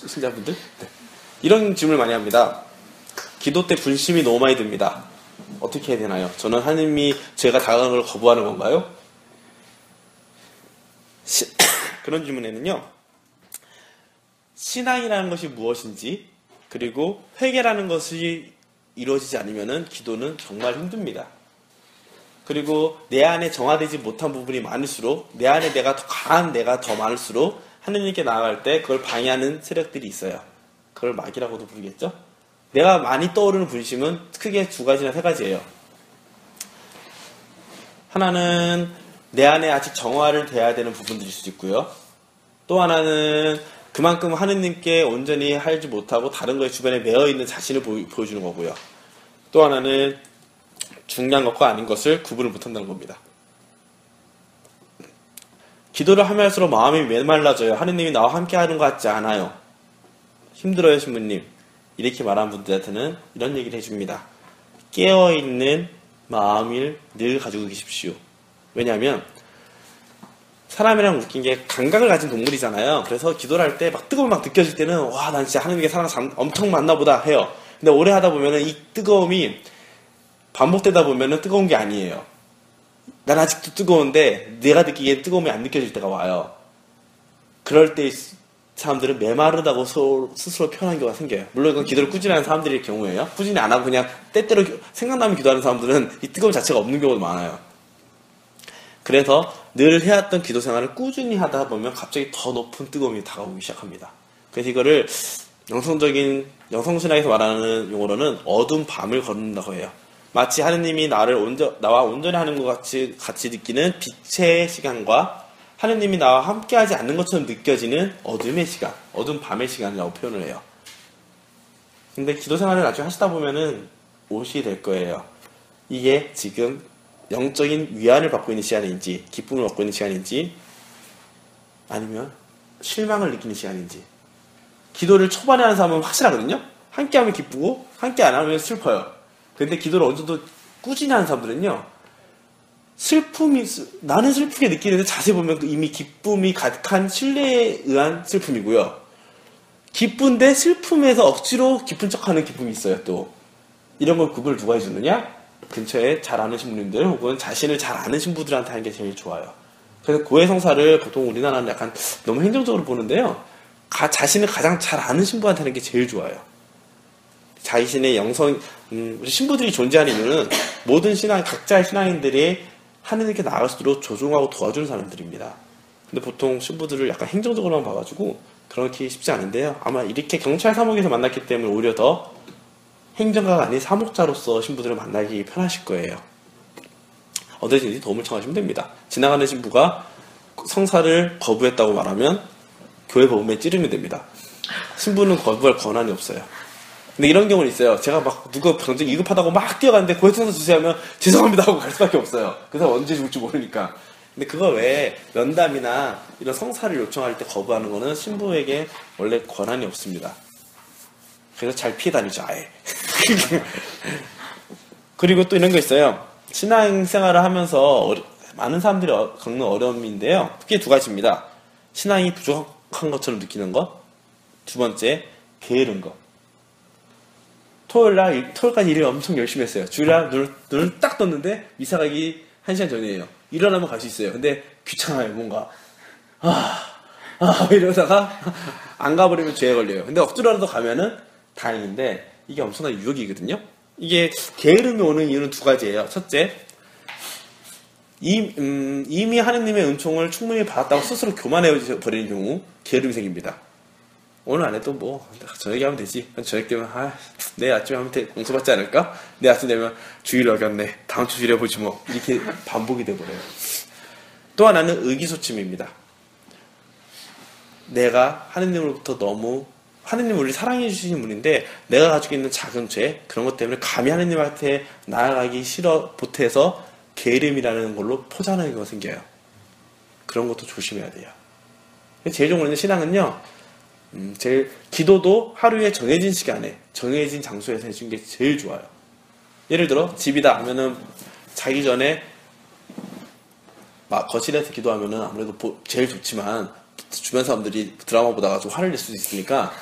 신자분들? 네. 이런 질문을 많이 합니다. 기도 때 분심이 너무 많이 듭니다. 어떻게 해야 되나요? 저는 하느님이 제가 다가가는 걸 거부하는 건가요? 그런 질문에는요, 신앙이라는 것이 무엇인지, 그리고 회개라는 것이 이루어지지 않으면 기도는 정말 힘듭니다. 그리고 내 안에 정화되지 못한 부분이 많을수록, 내 안에 내가 더 강한 내가 더 많을수록 하느님께 나아갈 때 그걸 방해하는 세력들이 있어요. 그걸 마귀라고도 부르겠죠? 내가 많이 떠오르는 분심은 크게 2가지나 3가지예요. 하나는 내 안에 아직 정화를 돼야 되는 부분들일 수도 있고요. 또 하나는 그만큼 하느님께 온전히 하지 못하고 다른 거에 주변에 매어있는 자신을 보여주는 거고요. 또 하나는 중요한 것과 아닌 것을 구분을 못한다는 겁니다. 기도를 하면 할수록 마음이 메말라져요. 하느님이 나와 함께 하는 것 같지 않아요. 힘들어요, 신부님. 이렇게 말하는 분들한테는 이런 얘기를 해줍니다. 깨어있는 마음을 늘 가지고 계십시오. 왜냐하면 사람이랑 웃긴 게 감각을 가진 동물이잖아요. 그래서 기도를 할 때 막 뜨거움이 막 느껴질 때는 와, 난 진짜 하느님께 사랑 엄청 많나 보다 해요. 근데 오래 하다 보면은 이 뜨거움이 반복되다 보면은 뜨거운 게 아니에요. 난 아직도 뜨거운데 내가 느끼기엔 뜨거움이 안 느껴질 때가 와요. 그럴 때 사람들은 메마르다고 스스로 표현한 경우가 생겨요. 물론 이건 기도를 꾸준히 하는 사람들의 경우예요. 꾸준히 안 하고 그냥 때때로 생각나면 기도하는 사람들은 이 뜨거움 자체가 없는 경우도 많아요. 그래서 늘 해왔던 기도 생활을 꾸준히 하다 보면 갑자기 더 높은 뜨거움이 다가오기 시작합니다. 그래서 이거를 영성신학에서 말하는 용어로는 어두운 밤을 걷는다고 해요. 마치 하느님이 나와 온전히 하는 것 같이 느끼는 빛의 시간과 하느님이 나와 함께하지 않는 것처럼 느껴지는 어둠의 시간, 어두운 밤의 시간이라고 표현을 해요. 근데 기도 생활을 나중에 하시다 보면은 오시게 될 거예요. 이게 지금 영적인 위안을 받고 있는 시간인지, 기쁨을 얻고 있는 시간인지, 아니면 실망을 느끼는 시간인지. 기도를 초반에 하는 사람은 확실하거든요? 함께하면 기쁘고, 함께 안 하면 슬퍼요. 근데 기도를 어느 정도 꾸준히 하는 사람들은요, 나는 슬프게 느끼는데 자세히 보면 이미 기쁨이 가득한 신뢰에 의한 슬픔이고요. 기쁜데 슬픔에서 억지로 기쁜 척 하는 기쁨이 있어요, 또. 이런 걸 구분을 누가 해주느냐? 근처에 잘 아는 신부님들 혹은 자신을 잘 아는 신부들한테 하는 게 제일 좋아요. 그래서 고해성사를 보통 우리나라는 약간 너무 행정적으로 보는데요. 자신을 가장 잘 아는 신부한테 하는 게 제일 좋아요. 자신의 우리 신부들이 존재하는 이유는 모든 각자의 신앙인들이 하느님께 나아갈수록 조종하고 도와주는 사람들입니다. 근데 보통 신부들을 약간 행정적으로만 봐가지고 그렇게 쉽지 않은데요. 아마 이렇게 경찰 사목에서 만났기 때문에 오히려 더 행정가가 아닌 사목자로서 신부들을 만나기 편하실 거예요. 어디든지 도움을 청하시면 됩니다. 지나가는 신부가 성사를 거부했다고 말하면 교회 법원에 찌르면 됩니다. 신부는 거부할 권한이 없어요. 근데 이런 경우는 있어요. 제가 막 누가 경쟁 2급하다고 막 뛰어가는데 고해성사 주세요 하면 죄송합니다 하고 갈 수밖에 없어요. 그래서 언제 죽을지 모르니까. 근데 그거 외에 면담이나 이런 성사를 요청할 때 거부하는 거는 신부에게 원래 권한이 없습니다. 그래서 잘 피해 다니죠, 아예. 그리고 또 이런 거 있어요. 신앙생활을 하면서 많은 사람들이 겪는 어려움인데요. 크게 두 가지입니다. 신앙이 부족한 것처럼 느끼는 것. 두 번째, 게으른 것. 토요일까지 일을 엄청 열심히 했어요. 주일날 눈을 딱 떴는데 미사 가기 1시간 전이에요. 일어나면 갈 수 있어요. 근데 귀찮아요, 뭔가. 이러다가 안 가버리면 죄에 걸려요. 근데 억지로라도 가면은 다행인데 이게 엄청난 유혹이거든요. 이게 게으름이 오는 이유는 두 가지예요. 첫째, 이미 하느님의 은총을 충분히 받았다고 스스로 교만해 버리는 경우 게으름이 생깁니다. 오늘 안 해도 뭐 저녁에 하면 되지. 저녁 되면 내일 아침에 하면 공수받지 않을까? 내일 아침 되면 주일 어겼네. 다음 주 주일에 보지 뭐. 이렇게 반복이 돼버려요. 또 하나는 의기소침입니다. 내가 하느님으로부터 너무 하느님 우리 사랑해 주시는 분인데 내가 가지고 있는 작은 죄 그런 것 때문에 감히 하느님한테 나아가기 싫어 보태서 게으름이라는 걸로 포장하는 경우가 생겨요. 그런 것도 조심해야 돼요. 제일 좋은 거는 신앙은요. 기도도 하루에 정해진 시간에 정해진 장소에서 해주는 게 제일 좋아요. 예를 들어 집이다 하면은 자기 전에 막 거실에서 기도하면은 아무래도 제일 좋지만 주변 사람들이 드라마 보다가 좀 화를 낼 수도 있으니까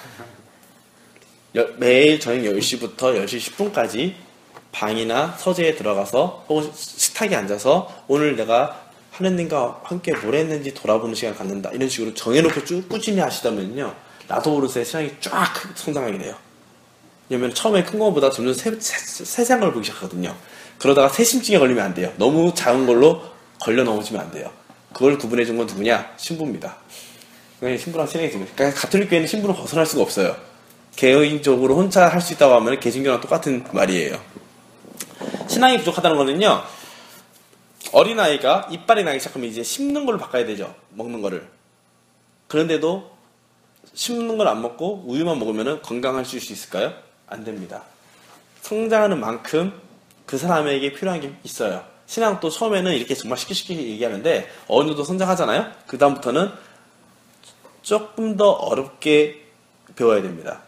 매일 저녁 10시부터 10시 10분까지 방이나 서재에 들어가서 혹은 식탁에 앉아서 오늘 내가 하느님과 함께 뭘 했는지 돌아보는 시간을 갖는다. 이런 식으로 정해놓고 쭉 꾸준히 하시다면요. 나도 모르게 신앙이 쫙 성장하게 돼요. 왜냐면 처음에 큰 것보다 점점 세세한 걸 보기 시작하거든요. 그러다가 세심증에 걸리면 안 돼요. 너무 작은 걸로 걸려 넘어지면 안 돼요. 그걸 구분해 준 건 누구냐? 신부입니다. 신부랑 신앙이 있습니다. 그러니까 가톨릭 교회는 신부를 벗어날 수가 없어요. 개인적으로 혼자 할 수 있다고 하면 개신교랑 똑같은 말이에요. 신앙이 부족하다는 거는요. 어린아이가 이빨이 나기 시작하면 이제 씹는 걸로 바꿔야 되죠. 먹는 거를. 그런데도 씹는 걸 안 먹고 우유만 먹으면 건강할 수 있을까요? 안 됩니다. 성장하는 만큼 그 사람에게 필요한 게 있어요. 신앙도 처음에는 이렇게 정말 쉽게 얘기하는데 어느 정도 성장하잖아요? 그 다음부터는 조금 더 어렵게 배워야 됩니다.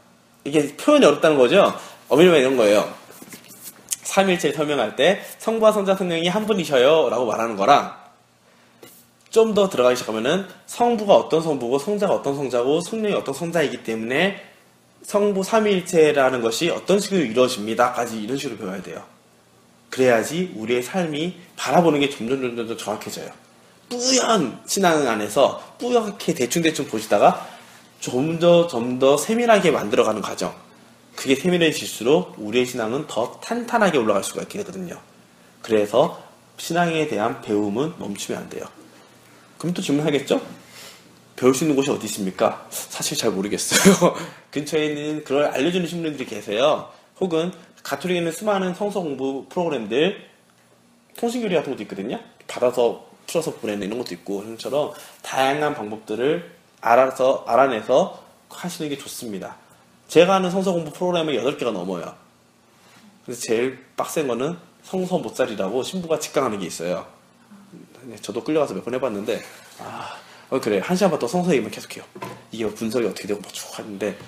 이게 표현이 어렵다는 거죠? 어밀면 이런 거예요. 삼일체 설명할 때 성부와 성자 성령이 한 분이셔요 라고 말하는 거랑 좀 더 들어가기 시작하면은 성부가 어떤 성부고 성자가 어떤 성자고 성령이 어떤 성자이기 때문에 성부 삼위일체라는 것이 어떤 식으로 이루어집니다 까지 이런 식으로 배워야 돼요. 그래야지 우리의 삶이 바라보는 게 점점 정확해져요. 뿌연 신앙 안에서 뿌옇게 대충 보시다가 좀 더 세밀하게 만들어가는 과정. 그게 세밀해질수록 우리의 신앙은 더 탄탄하게 올라갈 수가 있게 되거든요. 그래서 신앙에 대한 배움은 멈추면 안 돼요. 그럼 또 질문하겠죠? 배울 수 있는 곳이 어디 있습니까? 사실 잘 모르겠어요. 근처에 있는 그걸 알려주는 신부님들이 계세요. 혹은 가톨릭에는 수많은 성서 공부 프로그램들, 통신교리 같은 것도 있거든요. 받아서 풀어서 보내는 이런 것도 있고, 그런 것처럼 다양한 방법들을 알아내서 하시는 게 좋습니다. 제가 하는 성서 공부 프로그램은 8개가 넘어요. 그래서 제일 빡센 거는 성서 못살이라고 신부가 직강하는 게 있어요. 저도 끌려가서 몇 번 해봤는데, 그래. 1시간 반 또 성서 얘기만 계속해요. 이게 분석이 어떻게 되고 막 쭉 하는데,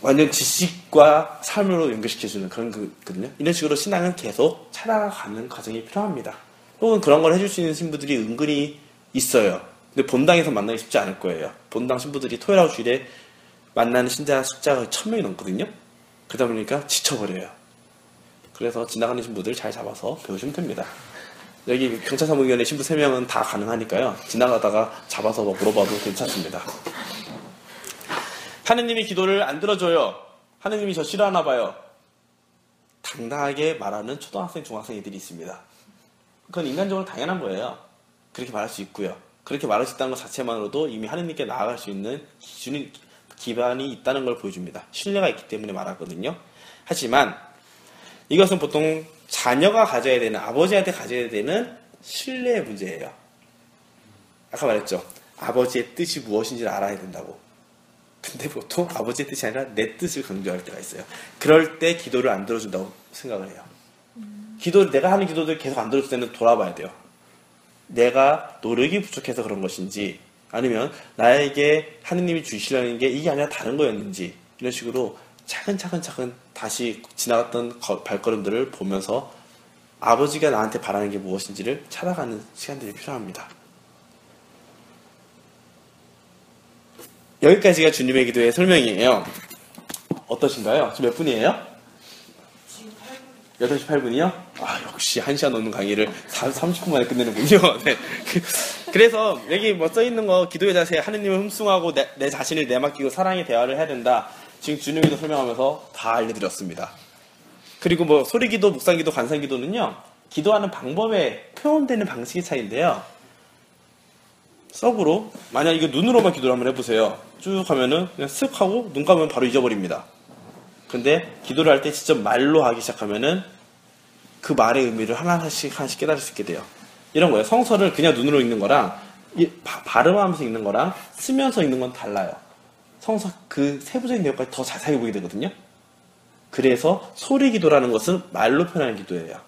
완전 지식과 삶으로 연결시켜주는 그런 거거든요. 이런 식으로 신앙은 계속 찾아가는 과정이 필요합니다. 혹은 그런 걸 해줄 수 있는 신부들이 은근히 있어요. 근데 본당에서 만나기 쉽지 않을 거예요. 본당 신부들이 토요일하고 주일에 만나는 신자 숫자가 1000명이 넘거든요. 그러다 보니까 지쳐버려요. 그래서 지나가는 신부들 잘 잡아서 배우시면 됩니다. 여기 경찰사무위원회 신부 3명은 다 가능하니까요. 지나가다가 잡아서 물어봐도 괜찮습니다. 하느님이 기도를 안 들어줘요. 하느님이 저 싫어하나 봐요. 당당하게 말하는 초등학생, 중학생 애들이 있습니다. 그건 인간적으로 당연한 거예요. 그렇게 말할 수 있고요. 그렇게 말할 수 있다는 것 자체만으로도 이미 하느님께 나아갈 수 있는 기반이 있다는 걸 보여줍니다. 신뢰가 있기 때문에 말하거든요. 하지만 이것은 보통 자녀가 가져야 되는, 아버지한테 가져야 되는 신뢰의 문제예요. 아까 말했죠. 아버지의 뜻이 무엇인지를 알아야 된다고. 근데 보통 아버지의 뜻이 아니라 내 뜻을 강조할 때가 있어요. 그럴 때 기도를 안 들어준다고 생각을 해요. 내가 하는 기도들 계속 안 들어줄 때는 돌아봐야 돼요. 내가 노력이 부족해서 그런 것인지, 아니면 나에게 하느님이 주시려는 게 이게 아니라 다른 거였는지, 이런 식으로 차근차근 다시 지나갔던 발걸음들을 보면서 아버지가 나한테 바라는 게 무엇인지를 찾아가는 시간들이 필요합니다. 여기까지가 주님의 기도의 설명이에요. 어떠신가요? 지금 몇 분이에요? 8시 8분이요? 아, 역시 1시간 넘는 강의를 30분 만에 끝내는군요. 네. 그래서 여기 뭐 써있는 거, 기도의 자세, 하느님을 흠숭하고 내 자신을 내맡기고 사랑의 대화를 해야 된다. 지금 주님기도 설명하면서 다 알려드렸습니다. 그리고 뭐 소리기도, 묵상기도, 관상기도는요, 기도하는 방법에 표현되는 방식의 차이인데요. 썩으로, 만약 이거 눈으로만 기도를 한번 해보세요. 쭉 하면은 그냥 쓱 하고 눈 감으면 바로 잊어버립니다. 근데 기도를 할 때 직접 말로 하기 시작하면은 그 말의 의미를 하나씩 깨달을 수 있게 돼요. 이런 거예요. 성서를 그냥 눈으로 읽는 거랑 발음하면서 읽는 거랑 쓰면서 읽는 건 달라요. 성서 그 세부적인 내용까지 더 자세히 보게 되거든요. 그래서 소리 기도라는 것은 말로 표현하는 기도예요.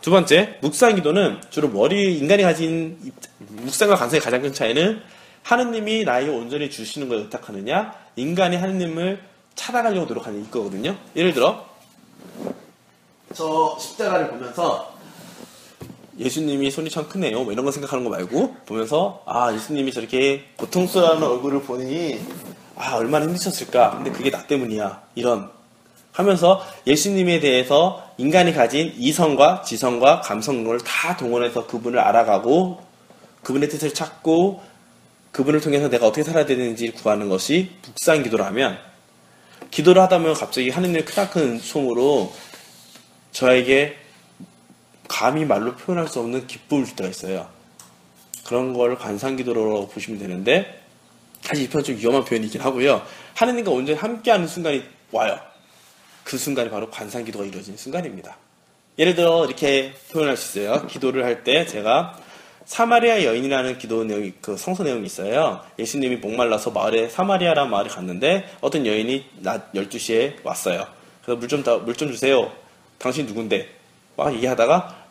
두 번째, 묵상 기도는 주로 인간이 가진 묵상과 관상의 가장 큰 차이는 하느님이 나에게 온전히 주시는 걸 의탁하느냐, 인간이 하느님을 찾아가려고 노력하는 이거거든요. 예를 들어 저 십자가를 보면서 예수님이 손이 참 크네요, 뭐 이런 거 생각하는 거 말고, 보면서 예수님이 저렇게 고통스러워하는 얼굴을 보니 얼마나 힘드셨을까, 근데 그게 나 때문이야, 이런 하면서 예수님에 대해서 인간이 가진 이성과 지성과 감성을 다 동원해서 그분을 알아가고 그분의 뜻을 찾고 그분을 통해서 내가 어떻게 살아야 되는지 구하는 것이 묵상 기도라면, 기도를 하다 보면 갑자기 하느님의 크나큰 손으로 저에게 감히 말로 표현할 수 없는 기쁨을 줄 때가 있어요. 그런 걸 관상기도라고 보시면 되는데, 사실 이 표현은 좀 위험한 표현이긴 하고요. 하느님과 온전히 함께하는 순간이 와요. 그 순간이 바로 관상기도가 이루어지는 순간입니다. 예를 들어 이렇게 표현할 수 있어요. 기도를 할 때 제가 사마리아 여인이라는 기도 내용이, 그 성서 내용이 있어요. 예수님이 목말라서 사마리아라는 마을에 갔는데 어떤 여인이 낮 12시에 왔어요. 그래서 물 좀 주세요. 당신 누군데? 막 얘기하다가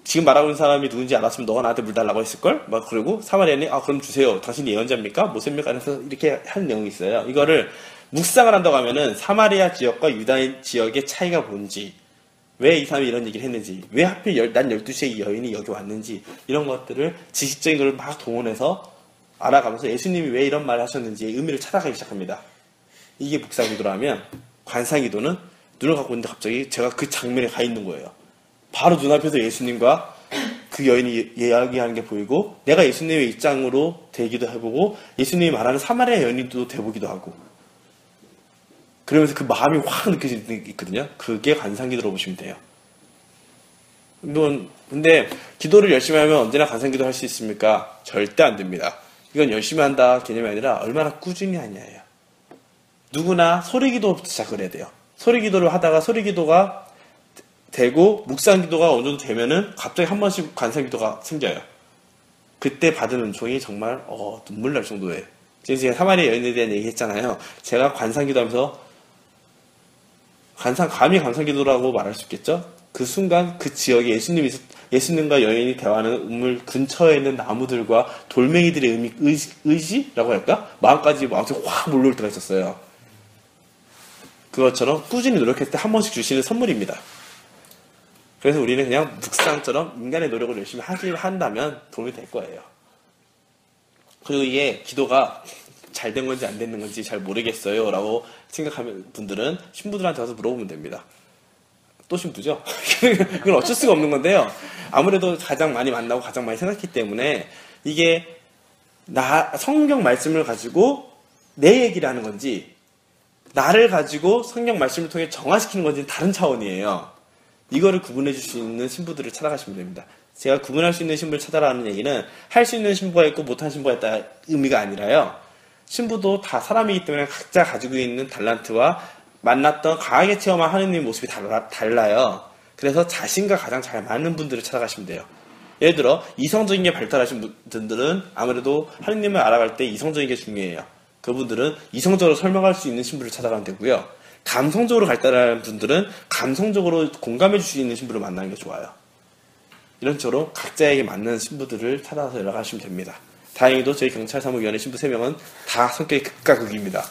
지금 말하고 있는 사람이 누군지 알았으면 너가 나한테 물 달라고 했을걸? 막 그러고 사마리아인이 그럼 주세요. 당신이 예언자입니까? 모세입니까? 그래서 이렇게 하는 내용이 있어요. 이거를 묵상을 한다고 하면은 사마리아 지역과 유다인 지역의 차이가 뭔지, 왜 이 사람이 이런 얘기를 했는지, 왜 하필 난 12시에 이 여인이 여기 왔는지, 이런 것들을 지식적인 걸 막 동원해서 알아가면서 예수님이 왜 이런 말을 하셨는지의 의미를 찾아가기 시작합니다. 이게 묵상기도라면, 관상기도는 눈을 감고 있는데 갑자기 제가 그 장면에 가 있는 거예요. 바로 눈앞에서 예수님과 그 여인이 이야기하는 게 보이고, 내가 예수님의 입장으로 되기도 해보고, 예수님이 말하는 사마리아 여인도 돼보기도 하고, 그러면서 그 마음이 확 느껴지는 게 있거든요. 그게 관상기도로 보시면 돼요. 근데 기도를 열심히 하면 언제나 관상기도 할 수 있습니까? 절대 안 됩니다. 이건 열심히 한다 개념이 아니라 얼마나 꾸준히 하냐예요. 누구나 소리기도부터 시작을 해야 돼요. 소리기도를 하다가 소리기도가 되고 묵상기도가 어느 정도 되면은 갑자기 한 번씩 관상기도가 생겨요. 그때 받은 은총이 정말 눈물 날 정도예요. 지금 제가 사마리아 여인에 대한 얘기 했잖아요. 제가 관상기도 하면서 감히 관상기도라고 말할 수 있겠죠? 그 순간 그 지역에 예수님과 여인이 대화하는 우물 근처에 있는 나무들과 돌멩이들의 의지라고 할까? 마음까지 확 몰려올 때가 있었어요. 그것처럼 꾸준히 노력했을 때 한 번씩 주시는 선물입니다. 그래서 우리는 그냥 묵상처럼 인간의 노력을 열심히 한다면 도움이 될 거예요. 그리고 이게 기도가 잘 된 건지 안 되는 건지 잘 모르겠어요 라고 생각하는 분들은 신부들한테 가서 물어보면 됩니다. 또 신부죠? 그건 어쩔 수가 없는 건데요. 아무래도 가장 많이 만나고 가장 많이 생각했기 때문에 이게 성경 말씀을 가지고 내 얘기를 하는 건지, 나를 가지고 성경 말씀을 통해 정화시키는 건지는 다른 차원이에요. 이거를 구분해 줄 수 있는 신부들을 찾아가시면 됩니다. 제가 구분할 수 있는 신부를 찾아라는 얘기는 할 수 있는 신부가 있고 못하는 신부가 있다 의미가 아니라요. 신부도 다 사람이기 때문에 각자 가지고 있는 달란트와 만났던 강하게 체험한 하느님의 모습이 달라요. 그래서 자신과 가장 잘 맞는 분들을 찾아가시면 돼요. 예를 들어 이성적인 게 발달하신 분들은 아무래도 하느님을 알아갈 때 이성적인 게 중요해요. 그분들은 이성적으로 설명할 수 있는 신부를 찾아가면 되고요. 감성적으로 발달하는 분들은 감성적으로 공감해 줄 수 있는 신부를 만나는 게 좋아요. 이런 식으로 각자에게 맞는 신부들을 찾아서 연락하시면 됩니다. 다행히도 저희 경찰사무위원회 신부 3명은 다 성격이 극과 극입니다.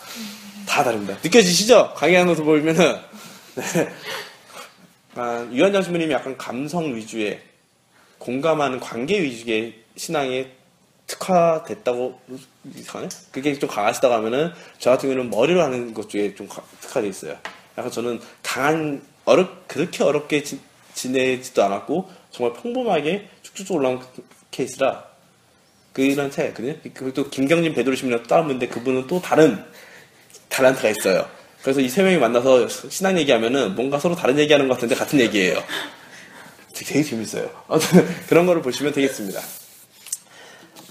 다 다릅니다. 느껴지시죠? 강의하는 것을 보면은. 네. 유한정 신부님이 약간 감성 위주의 공감하는 관계 위주의 신앙에 특화됐다고 이상하네? 그게 좀 강하시다고 하면은 저 같은 경우는 머리로 하는 것 쪽에 좀 특화되어 있어요. 약간 저는 그렇게 어렵게 지내지도 않았고 정말 평범하게 쭉쭉쭉 올라온 케이스라 그런 차이가 있거든요. 그리고 김경진 베드로 신부랑 따르는데 그분은 또 다른 달란트가 있어요. 그래서 이 세 명이 만나서 신앙 얘기하면은 뭔가 서로 다른 얘기하는 것 같은데 같은 얘기예요. 되게 재밌어요. 아무튼 그런 거를 보시면 되겠습니다.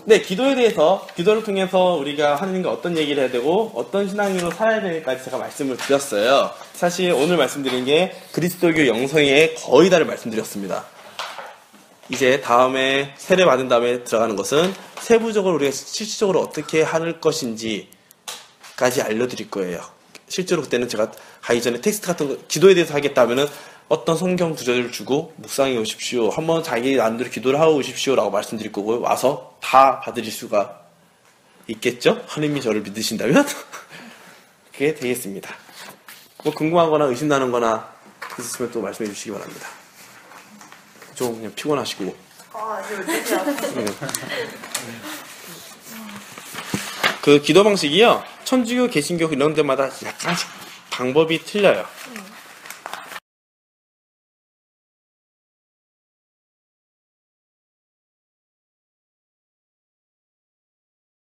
네, 기도에 대해서, 기도를 통해서 우리가 하나님과 어떤 얘기를 해야 되고, 어떤 신앙으로 살아야 되는지까지 제가 말씀을 드렸어요. 사실 오늘 말씀드린 게 그리스도교 영성의 거의 다를 말씀드렸습니다. 이제 다음에 세례 받은 다음에 들어가는 것은 세부적으로 우리가 실질적으로 어떻게 할 것인지까지 알려드릴 거예요. 실제로 그때는 제가 가기 전에 텍스트 같은 거, 기도에 대해서 하겠다면은 어떤 성경 구절을 주고 묵상해 오십시오. 한번 자기 나름대로 기도를 하고 오십시오. 라고 말씀드릴 거고 와서 다 받으실 수가 있겠죠? 하나님이 저를 믿으신다면? 그게 되겠습니다. 뭐 궁금하거나 의심나는 거나 있으시면 또 말씀해 주시기 바랍니다. 좀 그냥 피곤하시고. 그 기도 방식이요. 천주교, 개신교 이런 데마다 약간씩 방법이 틀려요.